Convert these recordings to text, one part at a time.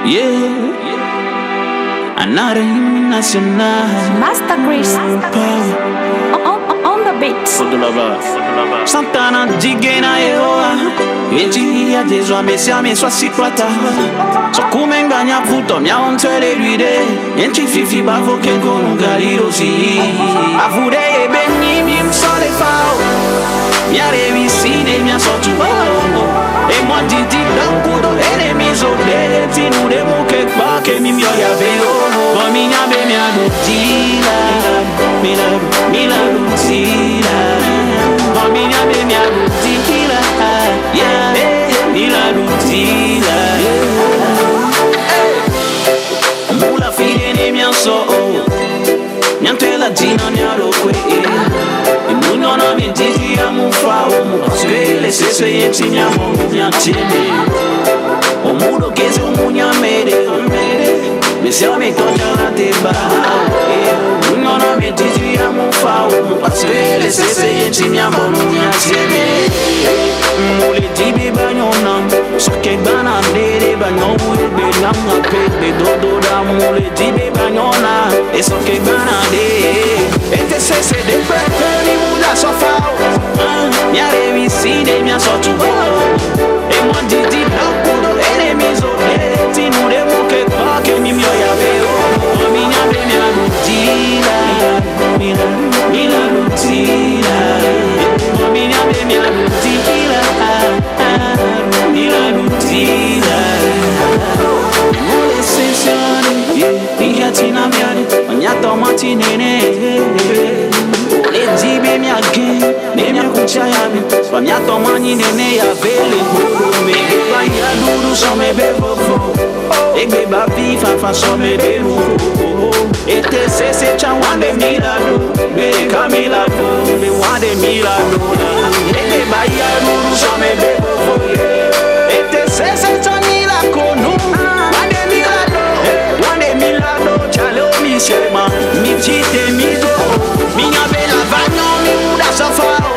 Yeah, another hymn national. Master Chris on the beat. Santana digena eoa Eji adeswa mesia meswa sikwata So kumenganya puto mia ontele luide Enti fifi bavo kenko nungali osi Avude ebeni mi msole fao Mia revisine mia sotu E moi didi dankudo enemies ode Tinu de muke bake mi mio ya veo Kwa minya be mia dutila Mila dutila Kwa minya be mia dutila Yeah, mila dutila Mula fide ne mia so Nyantela jina nyalo kwe Imuno na mintiti ya mufao Mukaswele sese yeti nyamo Nyantene Omudo kese umunya mede Mese wa mitoja na teba Imuno na mintiti ya mufao Mukaswele sese yeti nyamo Nyantene Mule tibi banyona Soke bana dede banyo Ube nanga pepe dodo da Mule tibi banyona Soke bana dede Ete sese de pepe ni muda sofao Mia revisine mia sotu E moi didi blanco enemies ode Tinu de muke pake mi mio ya veo Minha be mia lutila Mila lutila Minha be mia lutila Mila lutila Mule sesione Ija tina miade Onyata mati nene Ole jibe mi again Ne mi akucha ya mi Swa mi atomani nene ya vele Me eba ya lulu so me bebo Egbe ba vifa fa so me bebo Ete se cha wande milado Be kamilado Be wande milado Egbe ba ya lulu so me bebo Ete se cha milako no Wande milado Chalo mi shema Mi chite mi go Minha bela vanho mi muda sofao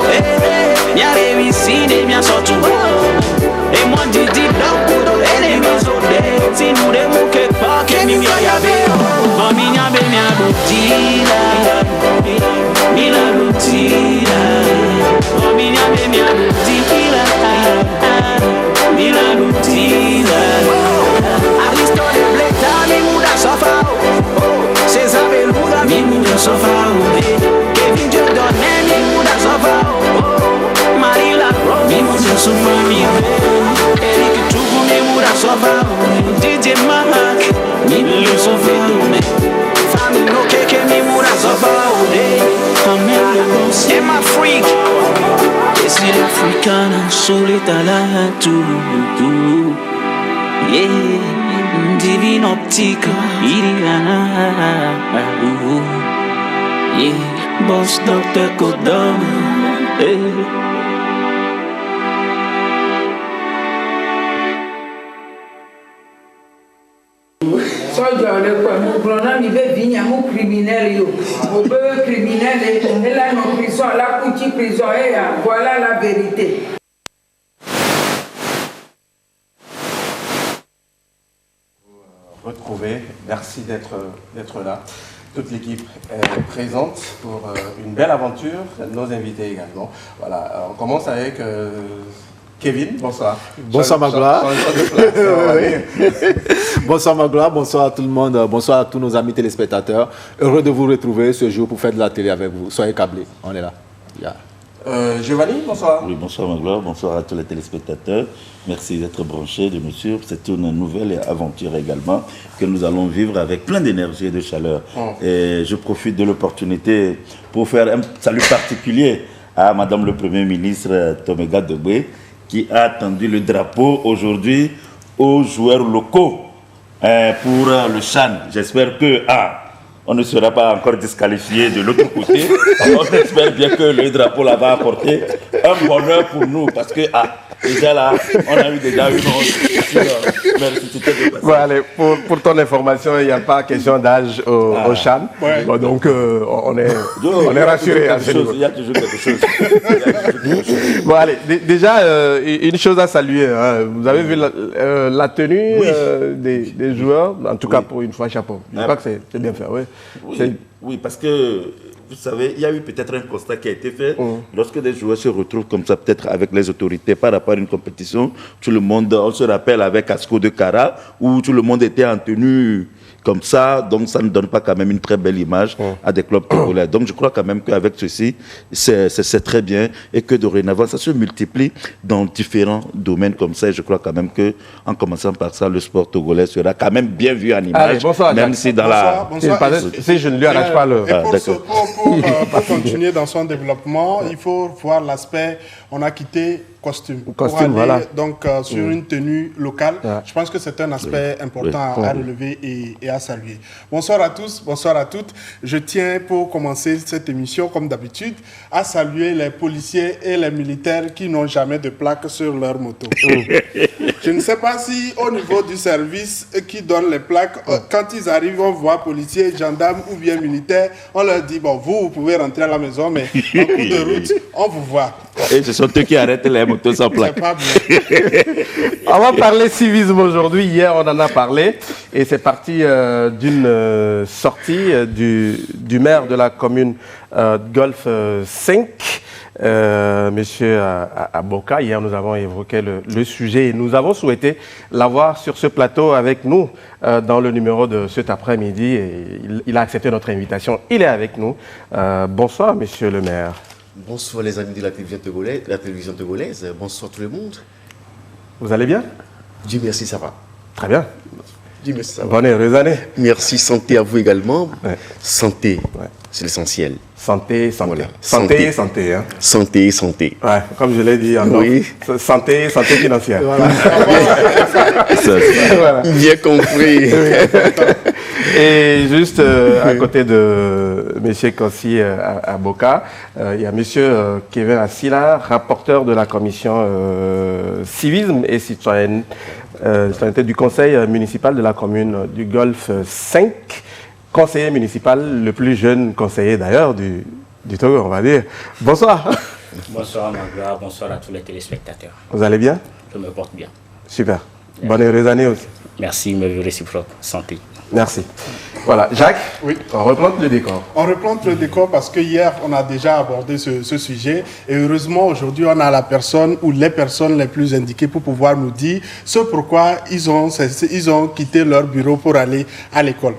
Mia revisine mia sotu E moi didi blanco enemies ode Tinu de muke pake mi mia ya veo Minha be mia lutila Mila lutila Minha be mia lutila Mila lutila Aristo de bleta mi muda sofao Cesar Beluga mi muda sofao Kevin Jordan mi muda sofao Marila mi muda sofao Eric Tugu mi muda sofao DJ Mahak mi muda sofao Fami no keke mi muda sofao I'm a freak Esse africana solitala tu Yeah Divine optique, Iriana Yeah, boss Dr. Kodam Sójà ọ̀rẹ́ pẹ̀lú ọ̀nà mi bẹ́ẹ̀ bí yàn mú criminel yo. Mo bẹ́ẹ̀ criminel et là non prison, la couchi prison et voilà la vérité. Retrouver. Merci d'être là. Toute l'équipe est présente pour une belle aventure. Nos invités également. Voilà, on commence avec Kevin. Bonsoir. Bonsoir Magloire. Bonsoir Magloire, bonsoir à tout le monde, bonsoir à tous nos amis téléspectateurs. Heureux de vous retrouver ce jour pour faire de la télé avec vous. Soyez câblés, on est là. Yeah. Giovanni, bonsoir. Oui, bonsoir Magloire, bonsoir à tous les téléspectateurs. Merci d'être branchés, de me suivre. C'est une nouvelle aventure également que nous allons vivre avec plein d'énergie et de chaleur. Et je profite de l'opportunité pour faire un salut particulier à Madame le Premier ministre Tomega Debé qui a tendu le drapeau aujourd'hui aux joueurs locaux pour le CHAN. J'espère que on ne sera pas encore disqualifié de l'autre côté. On espère bien que le drapeau là va apporter un bonheur pour nous parce que Déjà là, on a eu déjà une honte. Bon, allez, pour ton information, il n'y a pas question d'âge au CHAN. Ouais. Bon, donc, on est rassurés à ce niveau. Il y a toujours quelque chose. Bon, allez, déjà, une chose à saluer. Hein. Vous avez vu la tenue des joueurs, en tout cas pour une fois, chapeau. Je crois que c'est bien fait. Oui. Oui, parce que, vous savez, il y a eu peut-être un constat qui a été fait. Lorsque des joueurs se retrouvent comme ça, peut-être avec les autorités par rapport à une compétition, tout le monde, on se rappelle avec Asco de Cara, où tout le monde était en tenue comme ça, donc ça ne donne pas quand même une très belle image à des clubs togolais. Donc je crois quand même qu'avec ceci, c'est très bien et que dorénavant, ça se multiplie dans différents domaines comme ça. Et je crois quand même qu'en commençant par ça, le sport togolais sera quand même bien vu en image. Allez, bonsoir, même si dans bonsoir. Si je ne lui arrache pas le... Pour continuer dans son développement, il faut voir l'aspect, on a quitté costume pour aller voilà. donc, sur une tenue locale. Je pense que c'est un aspect important à relever et à saluer. Bonsoir à tous, bonsoir à toutes. Je tiens pour commencer cette émission, comme d'habitude, à saluer les policiers et les militaires qui n'ont jamais de plaque sur leur moto. Je ne sais pas si au niveau du service qui donne les plaques, quand ils arrivent, on voit policiers, gendarmes ou bien militaires, on leur dit, bon, vous pouvez rentrer à la maison, mais en cours de route, on vous voit. Et ce sont eux qui arrêtent les motos sans plaque. C'est pas bien. On va parler civisme aujourd'hui. Hier, on en a parlé. Et c'est parti d'une sortie du maire de la commune Golfe 5, Monsieur Aboka. Hier, nous avons évoqué le sujet et nous avons souhaité l'avoir sur ce plateau avec nous dans le numéro de cet après-midi. Et il a accepté notre invitation. Il est avec nous. Bonsoir, Monsieur le maire. Bonsoir les amis de la télévision togolaise, bonsoir tout le monde. Vous allez bien? Dieu merci, ça va. Très bien. Dieu merci, ça va. Bonne et heureuse année. Merci, santé à vous également. Ouais. Santé, Ouais. c'est l'essentiel. Santé, santé. Voilà. Santé, santé. Hein. Santé, santé. Ouais, comme je l'ai dit en Oui. santé, santé financière. Voilà. Voilà. Bien compris. Et juste à côté de M. Kossi Aboka, il y a M. Kevin Assila, rapporteur de la commission civisme et citoyenneté du conseil municipal de la commune du Golfe 5, conseiller municipal, le plus jeune conseiller d'ailleurs du Togo, on va dire. Bonsoir. Bonsoir Magloire, bonsoir à tous les téléspectateurs. Vous allez bien? Je me porte bien. Super. Bonne et heureuse année aussi. Merci, me réciproque. Santé. Merci. Voilà, Jacques, Oui. on replante le décor. On replante le décor parce que hier, on a déjà abordé ce sujet. Et heureusement, aujourd'hui, on a la personne ou les personnes les plus indiquées pour pouvoir nous dire ce pourquoi ils ont quitté leur bureau pour aller à l'école.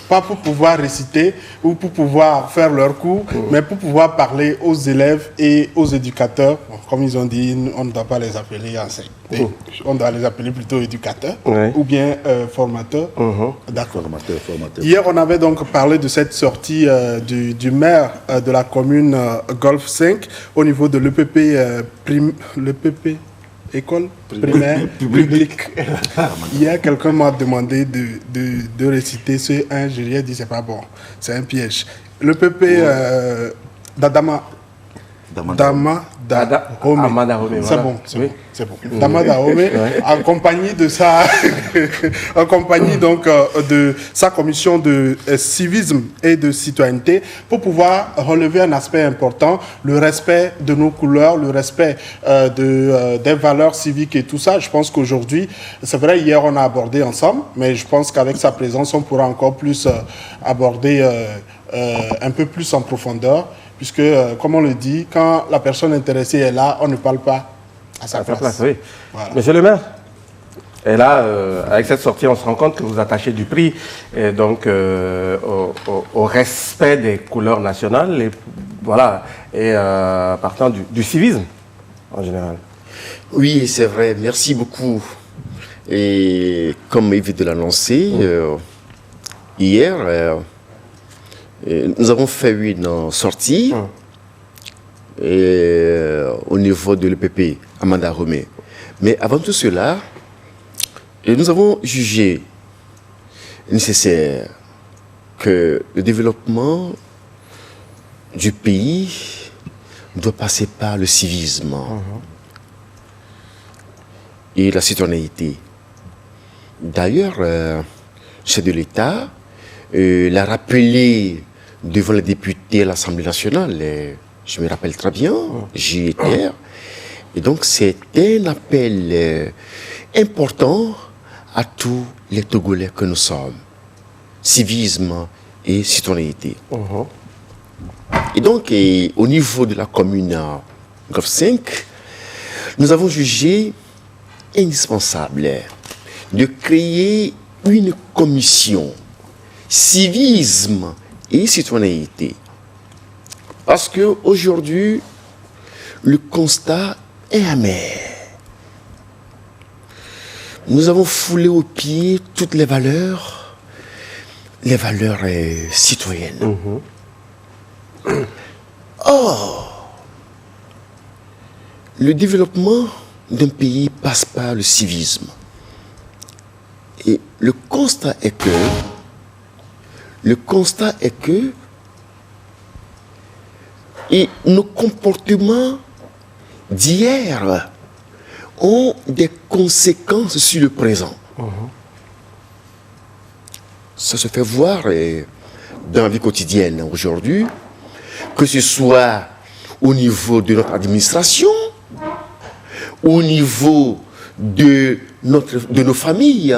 Pas pour pouvoir réciter ou pour pouvoir faire leurs cours, mais pour pouvoir parler aux élèves et aux éducateurs. Bon, comme ils ont dit, on ne doit pas les appeler enseignants. On doit les appeler plutôt éducateurs ou bien formateurs. D'accord. Formateur. Hier, on avait donc parlé de cette sortie du maire de la commune Golfe 5 au niveau de l'EPP école primaire publique. Hier, quelqu'un m'a demandé de réciter ce 1, je lui ai dit c'est pas bon, c'est un piège. L'EPP d'Adama. Amada Homé, C'est voilà. bon, c'est Oui. bon, c'est bon. Damada Homé, en compagnie de sa, en compagnie donc de sa commission de civisme et de citoyenneté, pour pouvoir relever un aspect important, le respect de nos couleurs, le respect des valeurs civiques et tout ça. Je pense qu'aujourd'hui, c'est vrai, hier on a abordé ensemble, mais je pense qu'avec sa présence, on pourra encore plus aborder un peu plus en profondeur. Puisque, comme on le dit, quand la personne intéressée est là, on ne parle pas à sa place. Oui. Voilà. Monsieur le maire, et là, avec cette sortie, on se rend compte que vous attachez du prix et donc, au respect des couleurs nationales et, voilà, et partant du civisme en général. Oui, c'est vrai, merci beaucoup. Et comme il vient de l'annoncer, hier, nous avons fait une sortie au niveau de l'EPP Amanda Homé. Mais avant tout cela, nous avons jugé nécessaire que le développement du pays doit passer par le civisme. et la citoyenneté. D'ailleurs, chef de l'État l'a rappelé devant les députés à l'Assemblée nationale. Je me rappelle très bien, j'y étais. Et donc, c'est un appel important à tous les Togolais que nous sommes. Civisme et citoyenneté. Et donc, au niveau de la commune Golfe 5, nous avons jugé indispensable de créer une commission civisme et citoyenneté. Parce qu'aujourd'hui, le constat est amer. Nous avons foulé aux pieds toutes les valeurs citoyennes. Or, le développement d'un pays passe par le civisme. Et le constat est que et nos comportements d'hier ont des conséquences sur le présent. Ça se fait voir dans la vie quotidienne aujourd'hui, que ce soit au niveau de notre administration, au niveau de nos familles,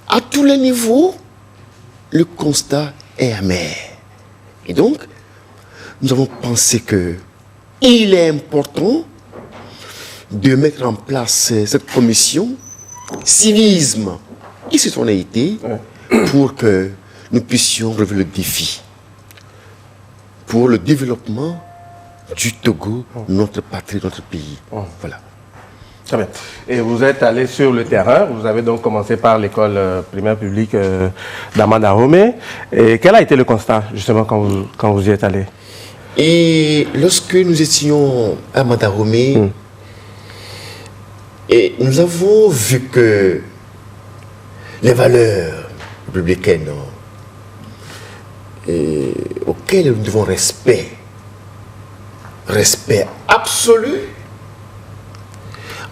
à tous les niveaux, le constat est amer. Et donc, nous avons pensé qu'il est important de mettre en place cette commission civisme et citoyenneté pour que nous puissions relever le défi pour le développement du Togo, notre patrie, notre pays. Voilà. Très bien. Et vous êtes allé sur le terrain, vous avez donc commencé par l'école primaire publique d'Amadahomey. Et quel a été le constat, justement, quand vous y êtes allé? Et lorsque nous étions à Amadahomey, et nous avons vu que les valeurs républicaines auxquelles nous devons respect absolu,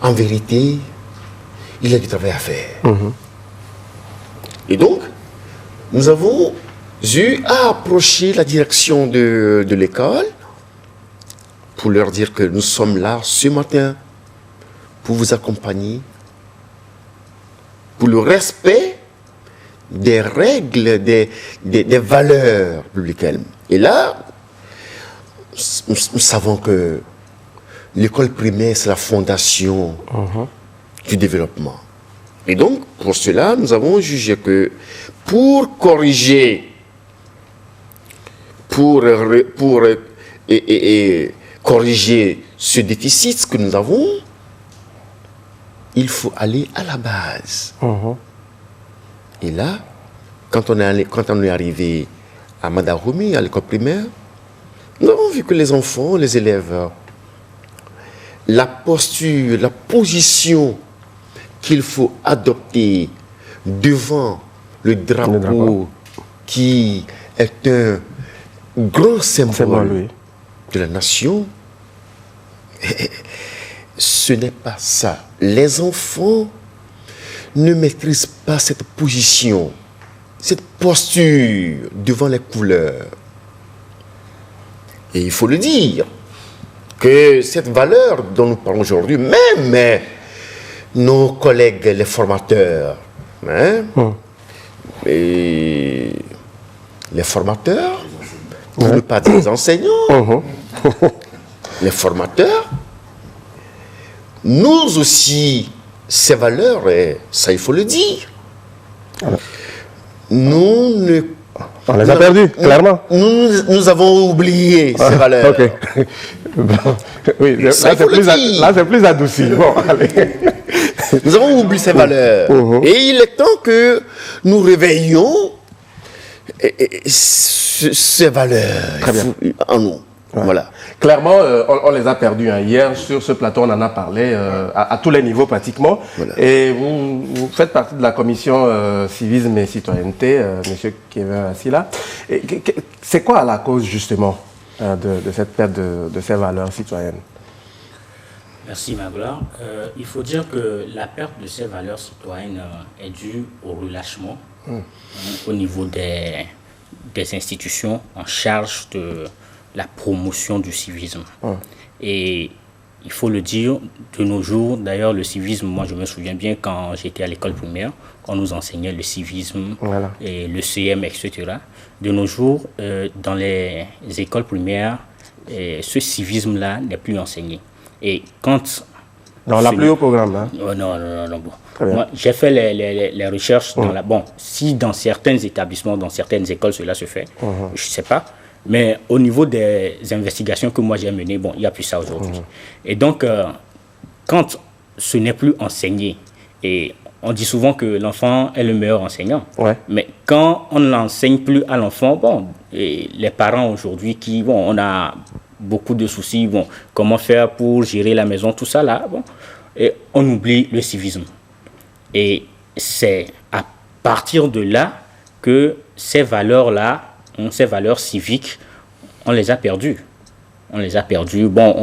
en vérité, il y a du travail à faire. Et donc, nous avons eu à approcher la direction de l'école pour leur dire que nous sommes là ce matin pour vous accompagner, pour le respect des règles, des valeurs républicaines. Et là, nous savons que l'école primaire, c'est la fondation du développement. Et donc, pour cela, nous avons jugé que pour corriger, corriger ce déficit que nous avons, il faut aller à la base. Et là, quand on est arrivé à Amadahomey, à l'école primaire, nous avons vu que les enfants, les élèves, la posture, la position qu'il faut adopter devant le drapeau qui est un grand symbole de la nation, ce n'est pas ça. Les enfants ne maîtrisent pas cette position, cette posture devant les couleurs. Et il faut le dire, que cette valeur dont nous parlons aujourd'hui, même nos collègues, les formateurs, et les formateurs, pour ne pas dire les enseignants, les formateurs, nous aussi, ces valeurs, et ça il faut le dire, on les a perdues, clairement. Nous avons oublié ces valeurs. Oui, là c'est plus adouci. Bon, allez. Nous avons oublié ces valeurs. Et il est temps que nous réveillions ces valeurs en nous. Voilà. Clairement, on les a perdus. Hier, sur ce plateau, on en a parlé à tous les niveaux pratiquement. Et vous faites partie de la commission civisme et citoyenneté, monsieur Kevin Assila. C'est quoi la cause justement de cette perte de ces valeurs citoyennes? Merci Magloire. Il faut dire que la perte de ces valeurs citoyennes est due au relâchement au niveau des institutions en charge de la promotion du civisme. Et il faut le dire, de nos jours, d'ailleurs le civisme, moi je me souviens bien quand j'étais à l'école primaire, on nous enseignait le civisme et le CM, etc. De nos jours, dans les écoles primaires, ce civisme-là n'est plus enseigné. Et quand... On l'a plus au programme, hein? Oh, non. Bon. Moi, j'ai fait les recherches dans la... Bon, si dans certains établissements, dans certaines écoles, cela se fait, je ne sais pas. Mais au niveau des investigations que moi j'ai menées, bon, il n'y a plus ça aujourd'hui. Et donc, quand ce n'est plus enseigné, et on dit souvent que l'enfant est le meilleur enseignant, mais quand on ne l'enseigne plus à l'enfant, bon, et les parents aujourd'hui qui, bon, on a beaucoup de soucis, bon, comment faire pour gérer la maison, tout ça là, bon, et on oublie le civisme. Et c'est à partir de là que ces valeurs-là, ces valeurs civiques, on les a perdues. On les a perdues, bon,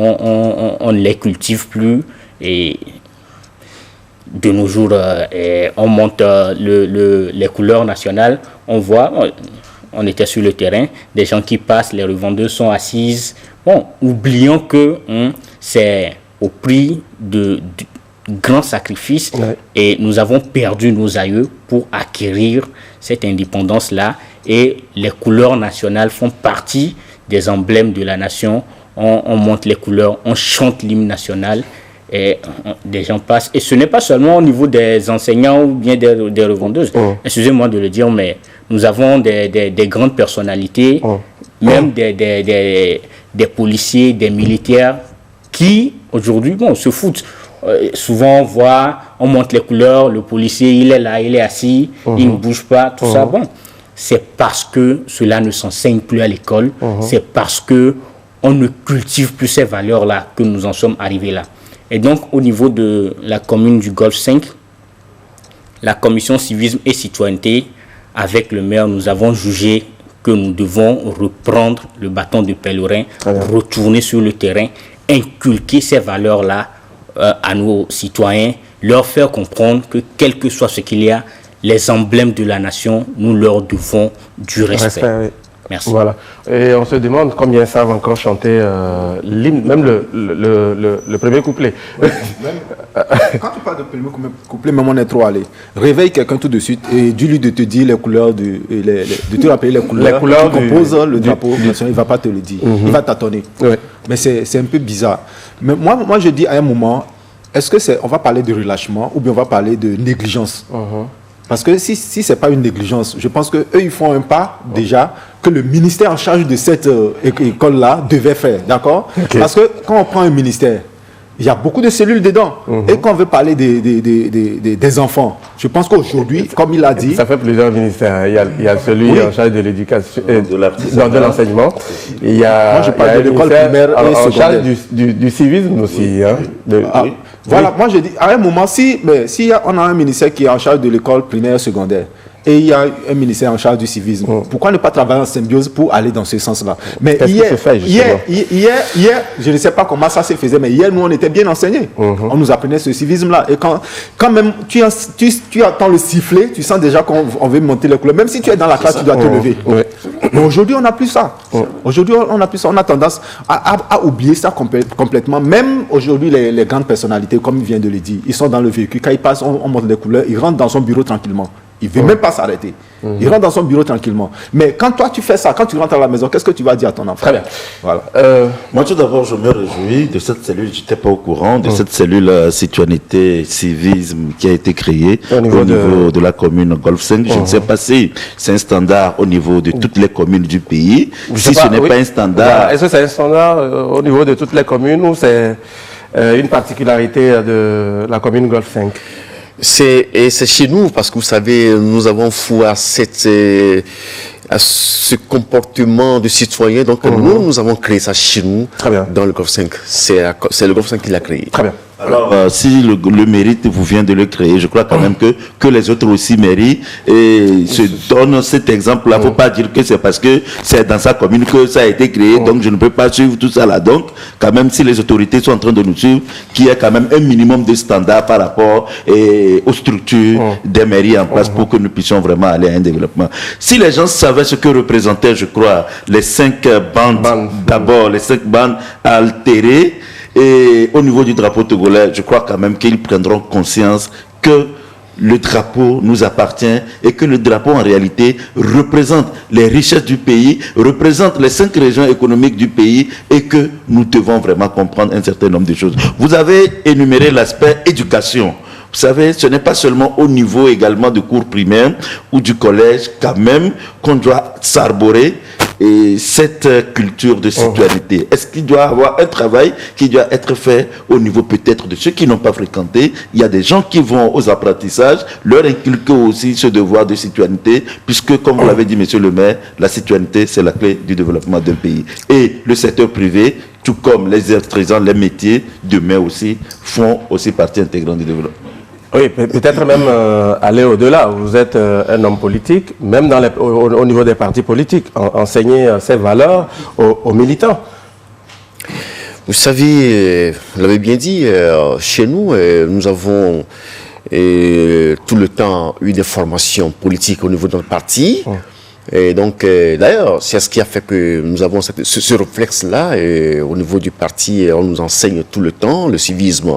on ne les cultive plus, et de nos jours, on monte les couleurs nationales, on voit, on était sur le terrain, des gens qui passent, les revendeuses sont assises, bon, oublions que c'est au prix de grands sacrifices et nous avons perdu nos aïeux pour acquérir cette indépendance-là, et les couleurs nationales font partie des emblèmes de la nation. On monte les couleurs, on chante l'hymne national, et des gens passent. Et ce n'est pas seulement au niveau des enseignants ou bien des revendeuses. Excusez-moi de le dire, mais nous avons des grandes personnalités, même des policiers, des militaires, qui aujourd'hui, bon, se foutent. Souvent, on voit, on monte les couleurs, le policier, il est là, il est assis, il ne bouge pas, tout ça. Bon, c'est parce que cela ne s'enseigne plus à l'école, c'est parce que on ne cultive plus ces valeurs-là que nous en sommes arrivés là. Et donc, au niveau de la commune du Golfe 5, la commission civisme et citoyenneté, avec le maire, nous avons jugé que nous devons reprendre le bâton de pèlerin, retourner sur le terrain, inculquer ces valeurs-là à nos citoyens, leur faire comprendre que quel que soit ce qu'il y a, les emblèmes de la nation, nous leur devons du respect. Merci. Voilà. Et on se demande combien savent encore chanter l'hymne, même le premier couplet. Quand tu parles de premier couplet, même on est trop allé. Réveille quelqu'un tout de suite et dis-lui de te dire les couleurs, de te rappeler les couleurs qui composent le drapeau national. Il ne va pas te le dire. Il va tâtonner. Mais c'est un peu bizarre. Mais moi, je dis à un moment, est-ce que on va parler de relâchement ou bien on va parler de négligence? Parce que si ce n'est pas une négligence, je pense qu'eux, ils font un pas déjà que le ministère en charge de cette école-là devait faire, d'accord? Parce que quand on prend un ministère, il y a beaucoup de cellules dedans. Et quand on veut parler des enfants, je pense qu'aujourd'hui, comme il a dit... Ça fait plusieurs ministères. Il y a celui en charge de l'éducation, de l'enseignement. Il y a, moi, je parle de l'école primaire et en charge du civisme aussi. Hein, voilà, moi je dis, à un moment, si on a un ministère qui est en charge de l'école primaire et secondaire, et il y a un ministère en charge du civisme, pourquoi ne pas travailler en symbiose pour aller dans ce sens-là? Mais hier, je ne sais pas comment ça se faisait, mais hier, nous, on était bien enseignés. On nous apprenait ce civisme-là. Et quand même, tu entends le sifflet, tu sens déjà qu'on veut monter les couleurs. Même si tu es dans la classe, tu dois te lever. Mais aujourd'hui, on n'a plus ça. Aujourd'hui, on n'a plus ça. On a tendance à oublier ça complètement. Même aujourd'hui, les grandes personnalités, comme il vient de le dire, ils sont dans le véhicule. Quand ils passent, on monte les couleurs, ils rentrent dans son bureau tranquillement. Il ne veut même pas s'arrêter. Il rentre dans son bureau tranquillement. Mais quand toi, tu fais ça, quand tu rentres à la maison, qu'est-ce que tu vas dire à ton enfant? Très bien. Voilà. Moi, tout d'abord, je me réjouis de cette cellule, je n'étais pas au courant, de cette cellule citoyenneté, civisme qui a été créée au niveau de la commune Golfe 5. Je ne sais pas si c'est un standard au niveau de toutes les communes du pays. Si ce n'est pas un standard... Est-ce que c'est un standard au niveau de toutes les communes ou c'est une particularité de la commune Golfe 5? C'est chez nous, parce que vous savez, nous avons foi à ce comportement de citoyen. Donc nous avons créé ça chez nous, dans le Golfe 5. C'est le Golfe 5 qui l'a créé. Très bien. Alors, si le mérite vous vient de le créer, je crois quand même que les autres aussi méritent et se donnent cet exemple-là. Il ne faut pas dire que c'est parce que c'est dans sa commune que ça a été créé, donc je ne peux pas suivre tout ça là. Donc, quand même, si les autorités sont en train de nous suivre, qu'il y ait quand même un minimum de standards par rapport aux structures des mairies en place pour que nous puissions vraiment aller à un développement. Si les gens savaient ce que représentaient, je crois, les 5 bandes, d'abord, les 5 bandes altérées, et au niveau du drapeau togolais, je crois quand même qu'ils prendront conscience que le drapeau nous appartient et que le drapeau en réalité représente les richesses du pays, représente les 5 régions économiques du pays et que nous devons vraiment comprendre un certain nombre de choses. Vous avez énuméré l'aspect éducation. Vous savez, ce n'est pas seulement au niveau également du cours primaire ou du collège quand même qu'on doit s'arborer et cette culture de citoyenneté. Est-ce qu'il doit y avoir un travail qui doit être fait au niveau peut-être de ceux qui n'ont pas fréquenté? Il y a des gens qui vont aux apprentissages, leur inculquer aussi ce devoir de citoyenneté, puisque comme vous l'avez dit, monsieur le maire, la citoyenneté, c'est la clé du développement d'un pays. Et le secteur privé, tout comme les artisans, les métiers, demain aussi, font aussi partie intégrante du développement. Oui, peut-être même aller au-delà. Vous êtes un homme politique, même au niveau des partis politiques, enseigner ces valeurs aux militants. Vous savez, vous l'avez bien dit, chez nous, nous avons tout le temps eu des formations politiques au niveau de notre parti. Et donc, d'ailleurs, c'est ce qui a fait que nous avons ce réflexe-là au niveau du parti. On nous enseigne tout le temps le civisme.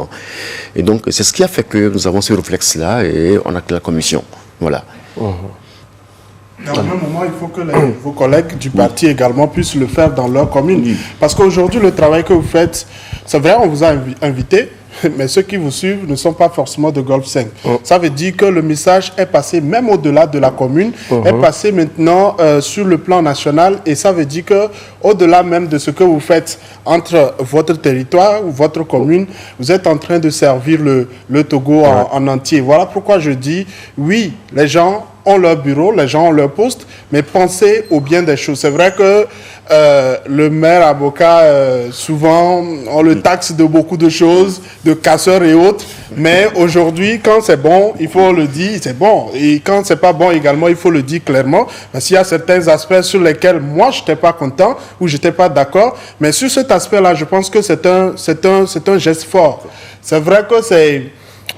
Et donc, c'est ce qui a fait que nous avons ce réflexe-là et on a créé la commission. Voilà. Mais à un moment, il faut que vos collègues du parti également puissent le faire dans leur commune. Parce qu'aujourd'hui, le travail que vous faites, c'est vrai, on vous a invité, mais ceux qui vous suivent ne sont pas forcément de Golf 5. Ça veut dire que le message est passé même au-delà de la commune, est passé maintenant sur le plan national, et ça veut dire que au-delà même de ce que vous faites entre votre territoire ou votre commune, vous êtes en train de servir le Togo en entier. Voilà pourquoi je dis, oui, les gens ont leur bureau, les gens ont leur poste, mais pensez au bien des choses. C'est vrai que le maire avocat, souvent, on le taxe de beaucoup de choses, de casseurs et autres, mais aujourd'hui, quand c'est bon, il faut le dire, c'est bon. Et quand c'est pas bon également, il faut le dire clairement, parce qu'il y a certains aspects sur lesquels moi, je n'étais pas content ou je n'étais pas d'accord, mais sur cet aspect-là, je pense que c'est un geste fort. C'est vrai que c'est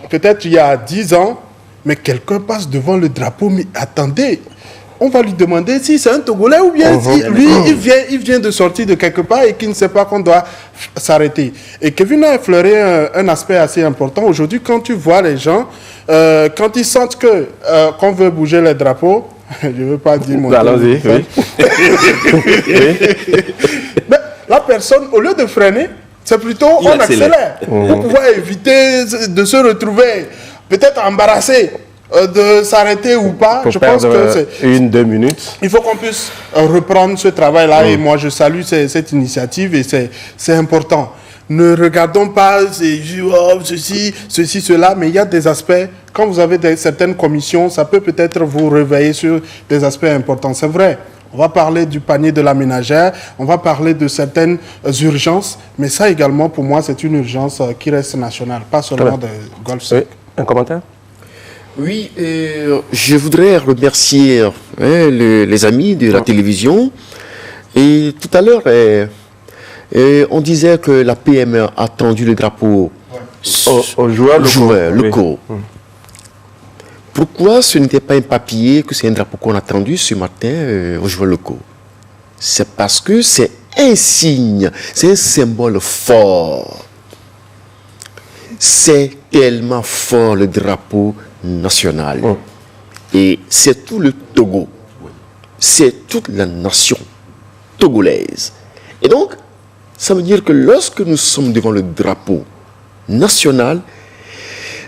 peut-être il y a 10 ans, mais quelqu'un passe devant le drapeau, mais attendez, on va lui demander si c'est un Togolais ou bien si lui, il vient de sortir de quelque part et qu'il ne sait pas qu'on doit s'arrêter. Et Kevin a effleuré un aspect assez important. Aujourd'hui, quand tu vois les gens, quand ils sentent qu'on veut bouger les drapeaux, je ne veux pas dire mon allons-y, oui. Mais la personne, au lieu de freiner, c'est plutôt on accélère pour pouvoir éviter de se retrouver peut-être embarrassé de s'arrêter ou pas. Pour je pense que c'est 1-2 minutes. Il faut qu'on puisse reprendre ce travail-là et moi je salue cette initiative et c'est important. Ne regardons pas ceci, cela, mais il y a des aspects, quand vous avez certaines commissions, ça peut-être vous réveiller sur des aspects importants. C'est vrai. On va parler du panier de la ménagère, on va parler de certaines urgences, mais ça également, pour moi, c'est une urgence qui reste nationale, pas seulement de Golf 5. Oui. Un commentaire? Oui, je voudrais remercier les amis de la télévision. Et tout à l'heure, on disait que la PME a tendu le drapeau aux joueurs locaux. Oui. Pourquoi ce n'était pas un papier, que c'est un drapeau qu'on a tendu ce matin aux joueurs locaux? C'est parce que c'est un signe, c'est un symbole fort. C'est tellement fort le drapeau national. Et c'est tout le Togo. C'est toute la nation togolaise. Et donc, ça veut dire que lorsque nous sommes devant le drapeau national,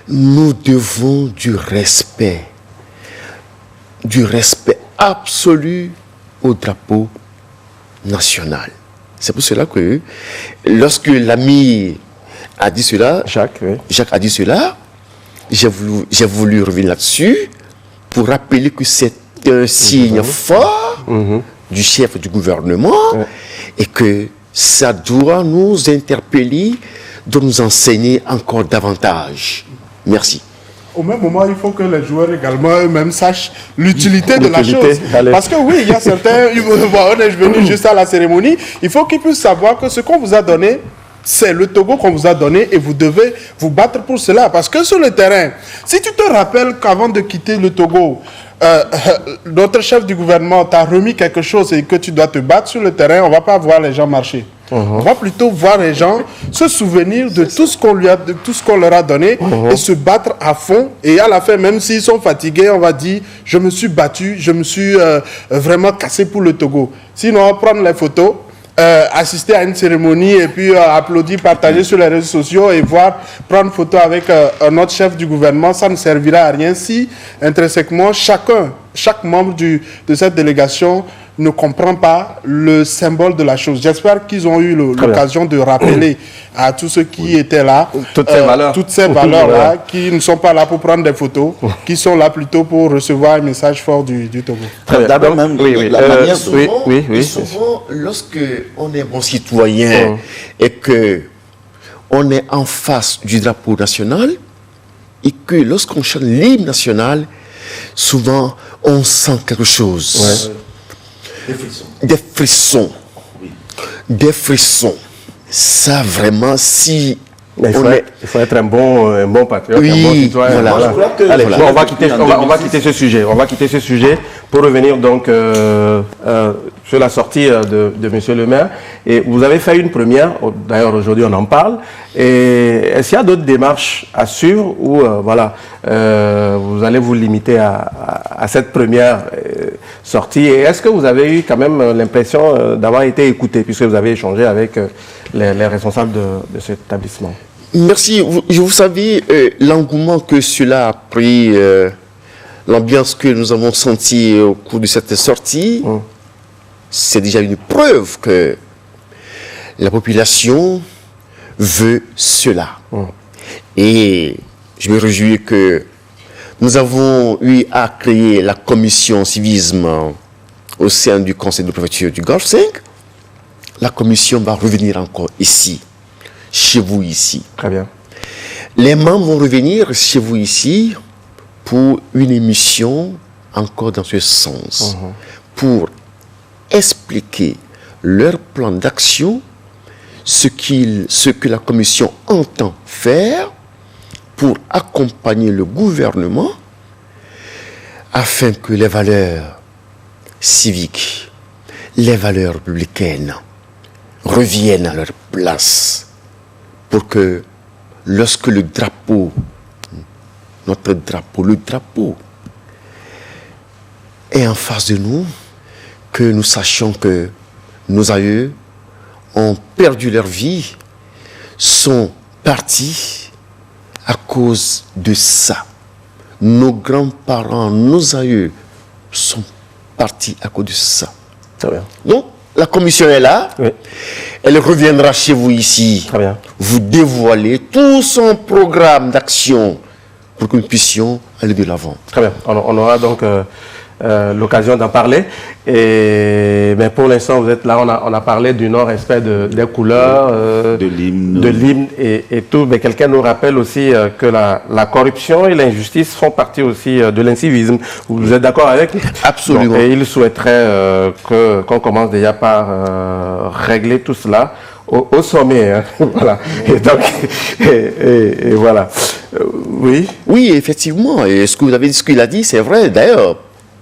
nous devons du respect absolu au drapeau national. C'est pour cela que lorsque l'ami a dit cela, Jacques a dit cela, j'ai voulu revenir là-dessus pour rappeler que c'est un signe fort du chef du gouvernement et que ça doit nous interpeller doit nous enseigner encore davantage. Merci. Au même moment, il faut que les joueurs également eux-mêmes sachent l'utilité de la chose. Allez. Parce que oui, il y a certains, on est venu juste à la cérémonie, il faut qu'ils puissent savoir que ce qu'on vous a donné, c'est le Togo qu'on vous a donné et vous devez vous battre pour cela. Parce que sur le terrain, si tu te rappelles qu'avant de quitter le Togo, notre chef du gouvernement t'a remis quelque chose et que tu dois te battre sur le terrain, on ne va pas voir les gens marcher. On va plutôt voir les gens se souvenir de tout ce qu'on leur a donné et se battre à fond. Et à la fin, même s'ils sont fatigués, on va dire je me suis battu, je me suis vraiment cassé pour le Togo. Sinon, on va prendre les photos, assister à une cérémonie et puis applaudir, partager sur les réseaux sociaux et prendre photo avec notre chef du gouvernement, ça ne servira à rien si intrinsèquement chaque membre de cette délégation ne comprend pas le symbole de la chose. J'espère qu'ils ont eu l'occasion de rappeler à tous ceux qui étaient là toutes ces valeurs-là, qui ne sont pas là pour prendre des photos, qui sont là plutôt pour recevoir un message fort du Togo. D'abord, même la manière souvent, lorsque on est bon citoyen et que on est en face du drapeau national et que lorsqu'on chante l'hymne national, souvent on sent quelque chose. Des frissons. Des frissons. Ça, vraiment, si... Il faut être un bon patriote, un bon citoyen. Voilà. Allez, bon, on va quitter ce sujet. On va quitter ce sujet pour revenir donc sur la sortie de Monsieur le maire. Et vous avez fait une première, d'ailleurs aujourd'hui on en parle. Et est-ce qu'il y a d'autres démarches à suivre ou vous allez vous limiter à cette première sortie? Et est-ce que vous avez eu quand même l'impression d'avoir été écouté puisque vous avez échangé avec les responsables de cet établissement? Merci. Vous savez, l'engouement que cela a pris, l'ambiance que nous avons sentie au cours de cette sortie, c'est déjà une preuve que la population veut cela. Et je me réjouis que nous avons eu à créer la commission civisme au sein du conseil de préfecture du Golfe 5. La commission va revenir encore ici, chez vous ici. Très bien. Les membres vont revenir chez vous ici pour une émission encore dans ce sens, pour expliquer leur plan d'action, ce que la commission entend faire pour accompagner le gouvernement afin que les valeurs civiques, les valeurs républicaines reviennent à leur place pour que lorsque le drapeau est en face de nous, que nous sachions que nos aïeux ont perdu leur vie, sont partis à cause de ça. Nos grands-parents, nos aïeux sont partis à cause de ça. Très bien. Donc, la commission est là. Oui. Elle reviendra chez vous ici. Très bien. Vous dévoiler tout son programme d'action pour que nous puissions aller de l'avant. Très bien. On aura donc l'occasion d'en parler. Mais pour l'instant, vous êtes là. On a parlé du non-respect des couleurs, de l'hymne. De l'hymne et tout. Mais quelqu'un nous rappelle aussi que la corruption et l'injustice font partie aussi de l'incivisme. Vous êtes d'accord avec? Absolument. Donc, et il souhaiterait qu'on commence déjà par régler tout cela au sommet. Hein. Voilà. Et donc, et voilà. Oui. Oui, effectivement. Et ce que vous avez dit, ce qu'il a dit, c'est vrai. D'ailleurs,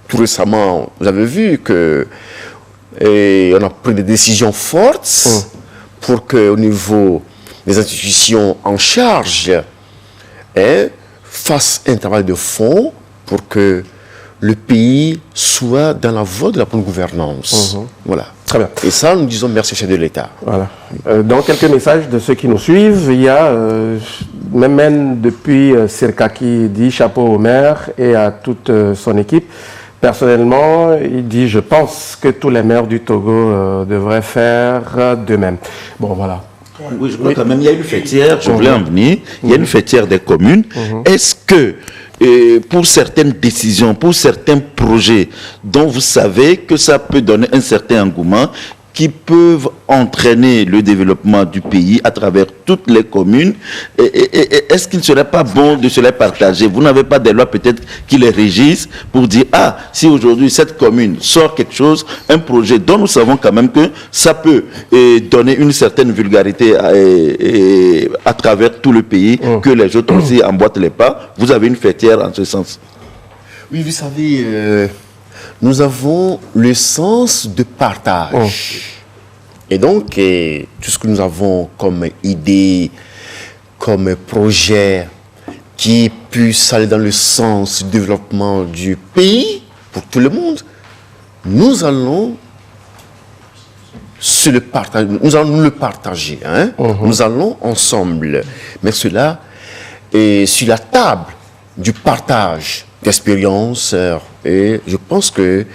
tout récemment, vous avez vu que on a pris des décisions fortes pour qu'au niveau des institutions en charge fassent un travail de fond pour que le pays soit dans la voie de la bonne gouvernance. Voilà. Très bien. Et ça, nous disons merci au chef de l'État. Voilà. Donc, quelques messages de ceux qui nous suivent. Il y a, même depuis Circa qui dit chapeau au maire et à toute son équipe. Personnellement, il dit, je pense que tous les maires du Togo devraient faire de même. Bon, voilà. Oui, je crois quand même, il y a une fêtière, je voulais en venir, il y a une fêtière des communes. Est-ce que, pour certaines décisions, pour certains projets dont vous savez que ça peut donner un certain engouement, qui peuvent entraîner le développement du pays à travers toutes les communes. Et est-ce qu'il ne serait pas bon de se les partager? Vous n'avez pas des lois peut-être qui les régissent pour dire, ah, si aujourd'hui cette commune sort quelque chose, un projet dont nous savons quand même que ça peut donner une certaine vulgarité à travers tout le pays, que les autres aussi emboîtent les pas. Vous avez une fêtière en ce sens. Oui, vous savez, nous avons le sens de partage. Et donc, tout ce que nous avons comme idée, comme projet qui puisse aller dans le sens du développement du pays, pour tout le monde, nous allons nous le partager. Hein? Nous allons ensemble mettre cela sur la table du partage d'expérience, et je pense que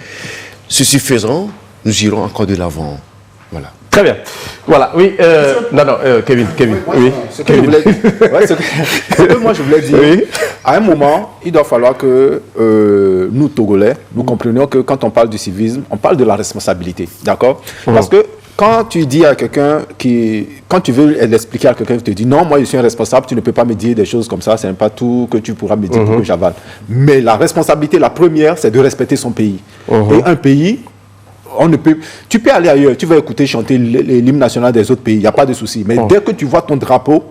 ceci faisant, nous irons encore de l'avant. Voilà. Très bien. Voilà, oui. Kevin. Oui. Ce que moi je voulais dire, oui. À un moment, il doit falloir que nous, Togolais, nous comprenions que quand on parle du civisme, on parle de la responsabilité. D'accord? Parce que quand tu dis à quelqu'un quand tu veux l'expliquer à quelqu'un qui te dit non, moi je suis un responsable, tu ne peux pas me dire des choses comme ça, c'est pas tout que tu pourras me dire pour que j'avale. Mais la responsabilité, la première, c'est de respecter son pays. Et un pays, tu peux aller ailleurs, tu vas écouter chanter l'hymne national des autres pays, il n'y a pas de souci. Mais dès que tu vois ton drapeau,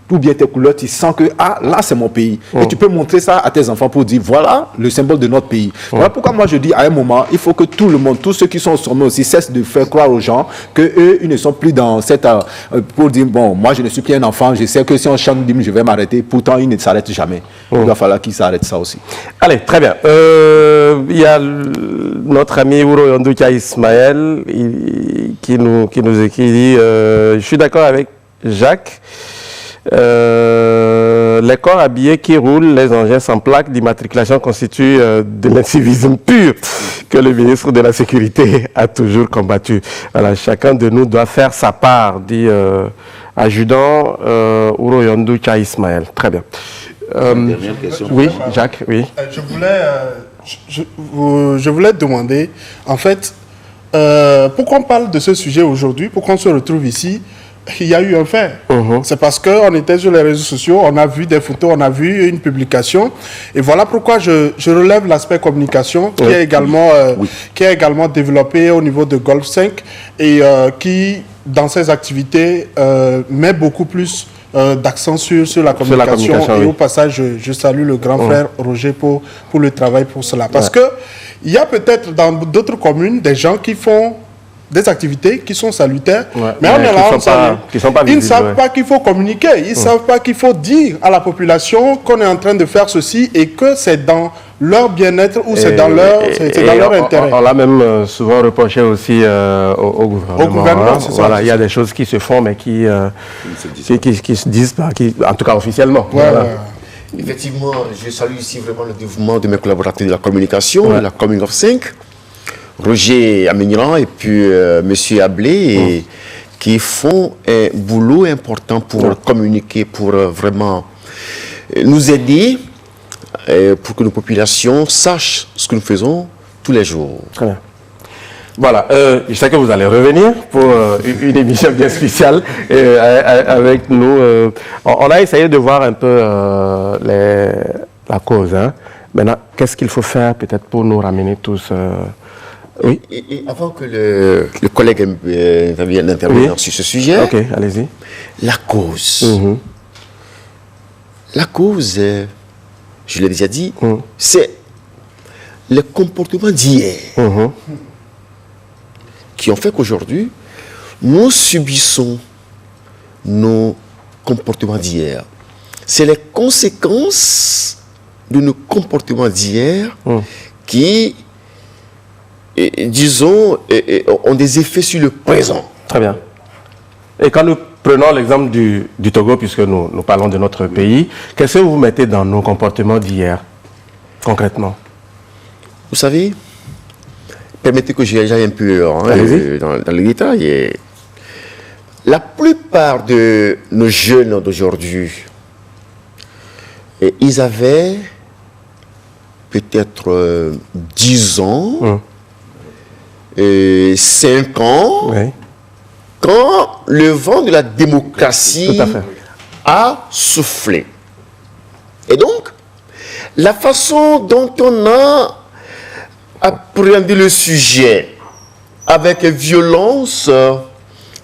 ou bien tes couleurs, tu sens que là c'est mon pays. Et tu peux montrer ça à tes enfants pour dire voilà le symbole de notre pays. Voilà pourquoi moi je dis à un moment, il faut que tout le monde, tous ceux qui sont au sommet aussi, cessent de faire croire aux gens qu'eux, ils ne sont plus dans cette... pour dire bon, moi je ne suis plus un enfant, je sais que si on chante l'hymne, je vais m'arrêter. Pourtant, ils ne s'arrêtent jamais. Il va falloir qu'ils s'arrêtent ça aussi. Allez, très bien. Il y a notre ami Ouro Yondouka Ismaël qui nous écrit, dit, je suis d'accord avec Jacques. Les corps habillés qui roulent, les engins sans plaque d'immatriculation constituent de l'incivisme pur que le ministre de la Sécurité a toujours combattu. Voilà, chacun de nous doit faire sa part, dit adjudant Ouro Yondouka Ismaël. Très bien. Dernière question. Oui, Jacques, oui. Je voulais demander, en fait, pourquoi on parle de ce sujet aujourd'hui, pourquoi on se retrouve ici? Il y a eu un fait. C'est parce qu'on était sur les réseaux sociaux, on a vu des photos, on a vu une publication. Et voilà pourquoi je relève l'aspect communication qui est également développé au niveau de Golf 5 et qui, dans ses activités, met beaucoup plus d'accent sur la communication. Et au passage, je salue le grand frère Roger pour le travail pour cela. Parce que il y a peut-être dans d'autres communes des gens qui font des activités qui sont salutaires, mais on est là, ils ne savent pas qu'il faut communiquer, ils ne savent pas qu'il faut dire à la population qu'on est en train de faire ceci et que c'est dans leur bien-être ou c'est dans leur intérêt. On l'a même souvent reproché aussi au gouvernement. Au gouvernement, c'est ça. Voilà, il y a des choses qui se font mais qui se disent pas, en tout cas officiellement. Effectivement, je salue ici vraiment le dévouement de mes collaborateurs de la communication, de la Commune of 5. Roger Amignan et puis Monsieur Ablé qui font un boulot important pour communiquer, pour vraiment nous aider pour que nos populations sachent ce que nous faisons tous les jours. Très bien. Voilà, je sais que vous allez revenir pour une émission bien spéciale avec nous. On a essayé de voir un peu la cause. Hein. Maintenant, qu'est-ce qu'il faut faire peut-être pour nous ramener tous oui. Et avant que le collègue vienne intervenir sur ce sujet, allez-y. La cause. La cause, je l'ai déjà dit, c'est le comportement d'hier qui ont fait qu'aujourd'hui, nous subissons nos comportements d'hier. C'est les conséquences de nos comportements d'hier qui disons, ont des effets sur le présent. Très bien. Et quand nous prenons l'exemple du Togo, puisque nous parlons de notre pays, qu'est-ce que vous mettez dans nos comportements d'hier, concrètement? Vous savez, permettez que j'aille un peu dans le détail. La plupart de nos jeunes d'aujourd'hui, ils avaient peut-être 10 ans, 5 ans, Oui. quand le vent de la démocratie Tout à fait. a soufflé. Et donc, la façon dont on a appréhendé le sujet, avec violence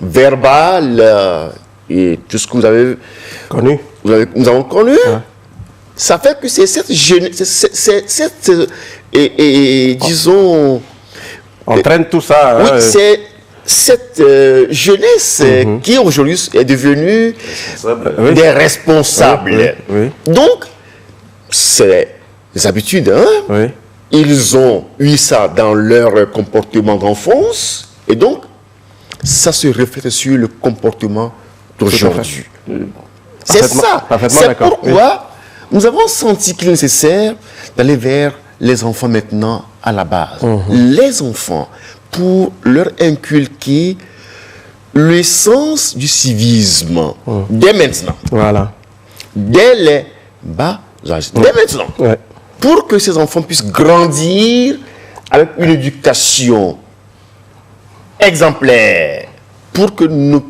verbale et tout ce que vous avez Connu. nous avons connu, ça fait que c'est cette jeunesse, disons, Entraîne tout ça. oui, hein, c'est cette jeunesse qui aujourd'hui est devenue oui. des responsables. Oui. Donc, c'est des habitudes, hein? Oui. Ils ont eu ça dans leur comportement d'enfance, et donc, ça se reflète sur le comportement d'aujourd'hui. C'est Parfaitement- ça. parfaitement C'est d'accord, pourquoi nous avons senti qu'il est nécessaire d'aller vers les enfants maintenant à la base. Les enfants, pour leur inculquer l'essence du civisme, dès maintenant, Voilà. dès les bas âges, dès maintenant, Ouais. pour que ces enfants puissent grandir avec une éducation exemplaire, pour que nous ne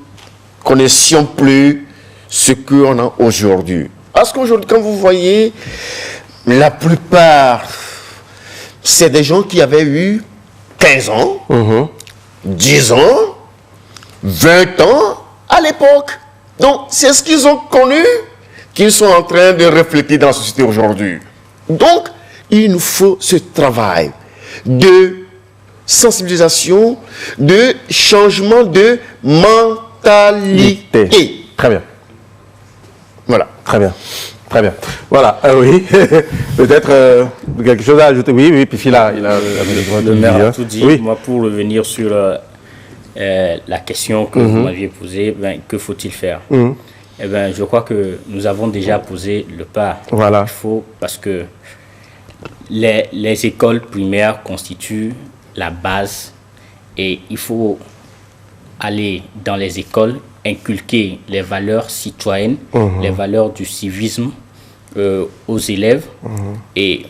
connaissions plus ce qu'on a aujourd'hui. Parce qu'aujourd'hui, quand vous voyez, la plupart, c'est des gens qui avaient eu 15 ans, 10 ans, 20 ans à l'époque. Donc, c'est ce qu'ils ont connu qu'ils sont en train de refléter dans la société aujourd'hui. Donc, il nous faut ce travail de sensibilisation, de changement de mentalité. Très bien. Voilà. Très bien. Très bien. Voilà. Oui. Peut-être quelque chose à ajouter. Oui, oui, puisqu'il a le droit de Le maire dire. a tout dit. Oui. Moi, pour revenir sur la question que vous m'aviez posée, que faut-il faire? Eh ben, je crois que nous avons déjà posé le pas. Voilà. Il faut, parce que les écoles primaires constituent la base et il faut aller dans les écoles, inculquer les valeurs citoyennes, les valeurs du civisme aux élèves et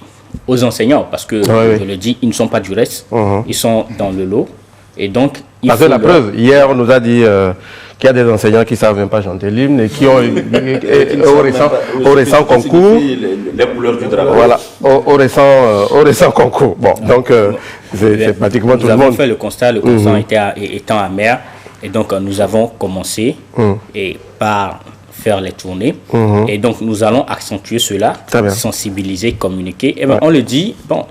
aux enseignants, parce que, je le dis, ils ne sont pas du reste, ils sont dans le lot. Et donc, il Parce faut que la preuve, hier, on nous a dit qu'il y a des enseignants qui ne savent même pas chanter l'hymne et qui ont, au récent concours, Les couleurs du drapeau. voilà, au récent concours. Bon, donc, c'est pratiquement tout nous le avons monde. fait le constat étant amer, et donc nous avons commencé et par faire les tournées, et donc nous allons accentuer cela, Très bien. sensibiliser, communiquer. Et ben, on le dit, bon,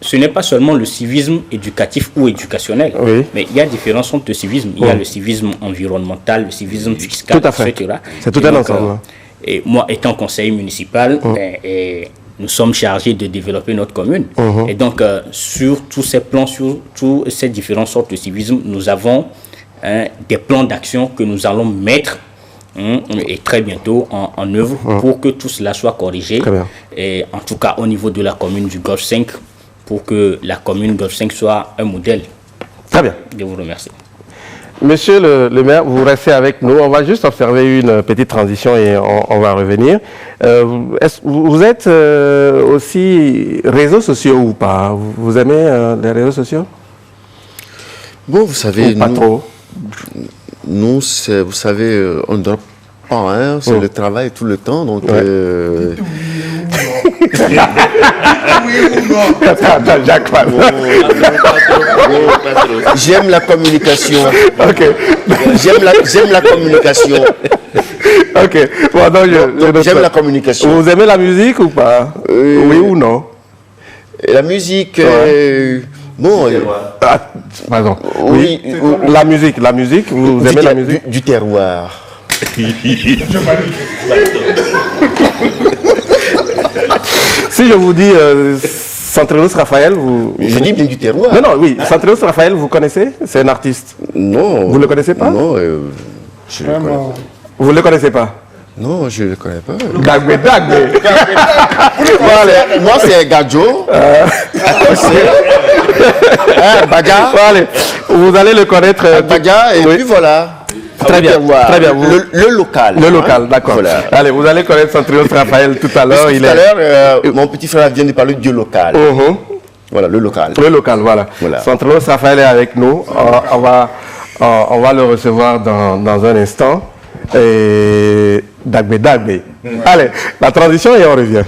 ce n'est pas seulement le civisme éducatif ou éducationnel, mais il y a différentes sortes de civisme. Il y a le civisme environnemental, le civisme fiscal, Tout à fait. etc. C'est tout Et un donc, ensemble. et moi, étant conseiller municipal, et nous sommes chargés de développer notre commune. Et donc, sur tous ces plans, sur toutes ces différentes sortes de civisme, nous avons des plans d'action que nous allons mettre et très bientôt en œuvre pour que tout cela soit corrigé. Très bien. Et en tout cas, au niveau de la commune du Golfe 5, pour que la commune Golfe 5 soit un modèle. Très bien. Je vous remercie. Monsieur le maire, vous restez avec nous. On va juste observer une petite transition et on va revenir. Vous êtes aussi réseaux sociaux ou pas? Vous aimez les réseaux sociaux? Bon, vous savez, Ou pas trop? nous, vous savez, on ne dort pas, hein, c'est le travail tout le temps, donc... J'aime la communication. Ok. J'aime la communication. Ok. Bon, donc, J'aime la communication. Vous aimez la musique ou pas? Oui ou non? La musique... bon... pardon. Oui, la musique, vous aimez la musique? Du terroir. Si je vous dis Centrelos Raphaël, vous... Je dis bien du terroir. Non, non, oui. Centrelos Raphaël, vous connaissez? C'est un artiste. Non. Vous ne le connaissez pas? Non, je ne le connais pas. Vous ne le connaissez pas? Non, je ne le connais pas. Dagbe. Moi, c'est Gadjo. C'est Baga. Allez, vous allez le connaître. Baga, et oui. puis voilà. Très bien, très bien. Le local. Le local, d'accord. Voilà. Allez, vous allez connaître Centrelos Raphaël tout à l'heure. Tout à l'heure, mon petit frère vient de parler du local. Voilà, le local. Le local, voilà. Centrenos Raphaël est avec nous. On va le recevoir dans un instant. Et Dagbe. Allez, la transition et on revient.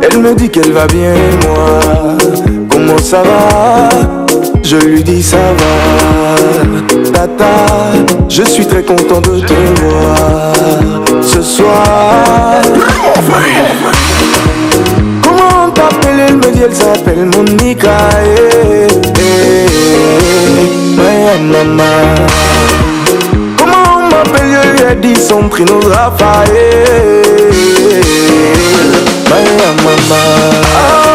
Elle me dit qu'elle va bien et moi, comment ça va? Je lui dis ça va. Tata, je suis très content de te voir ce soir. Comment t'appeler? Elle me dit elle s'appelle Monica. Maman. Comment m'appelle? Je lui ai dit son prénom Raphaël. My mama,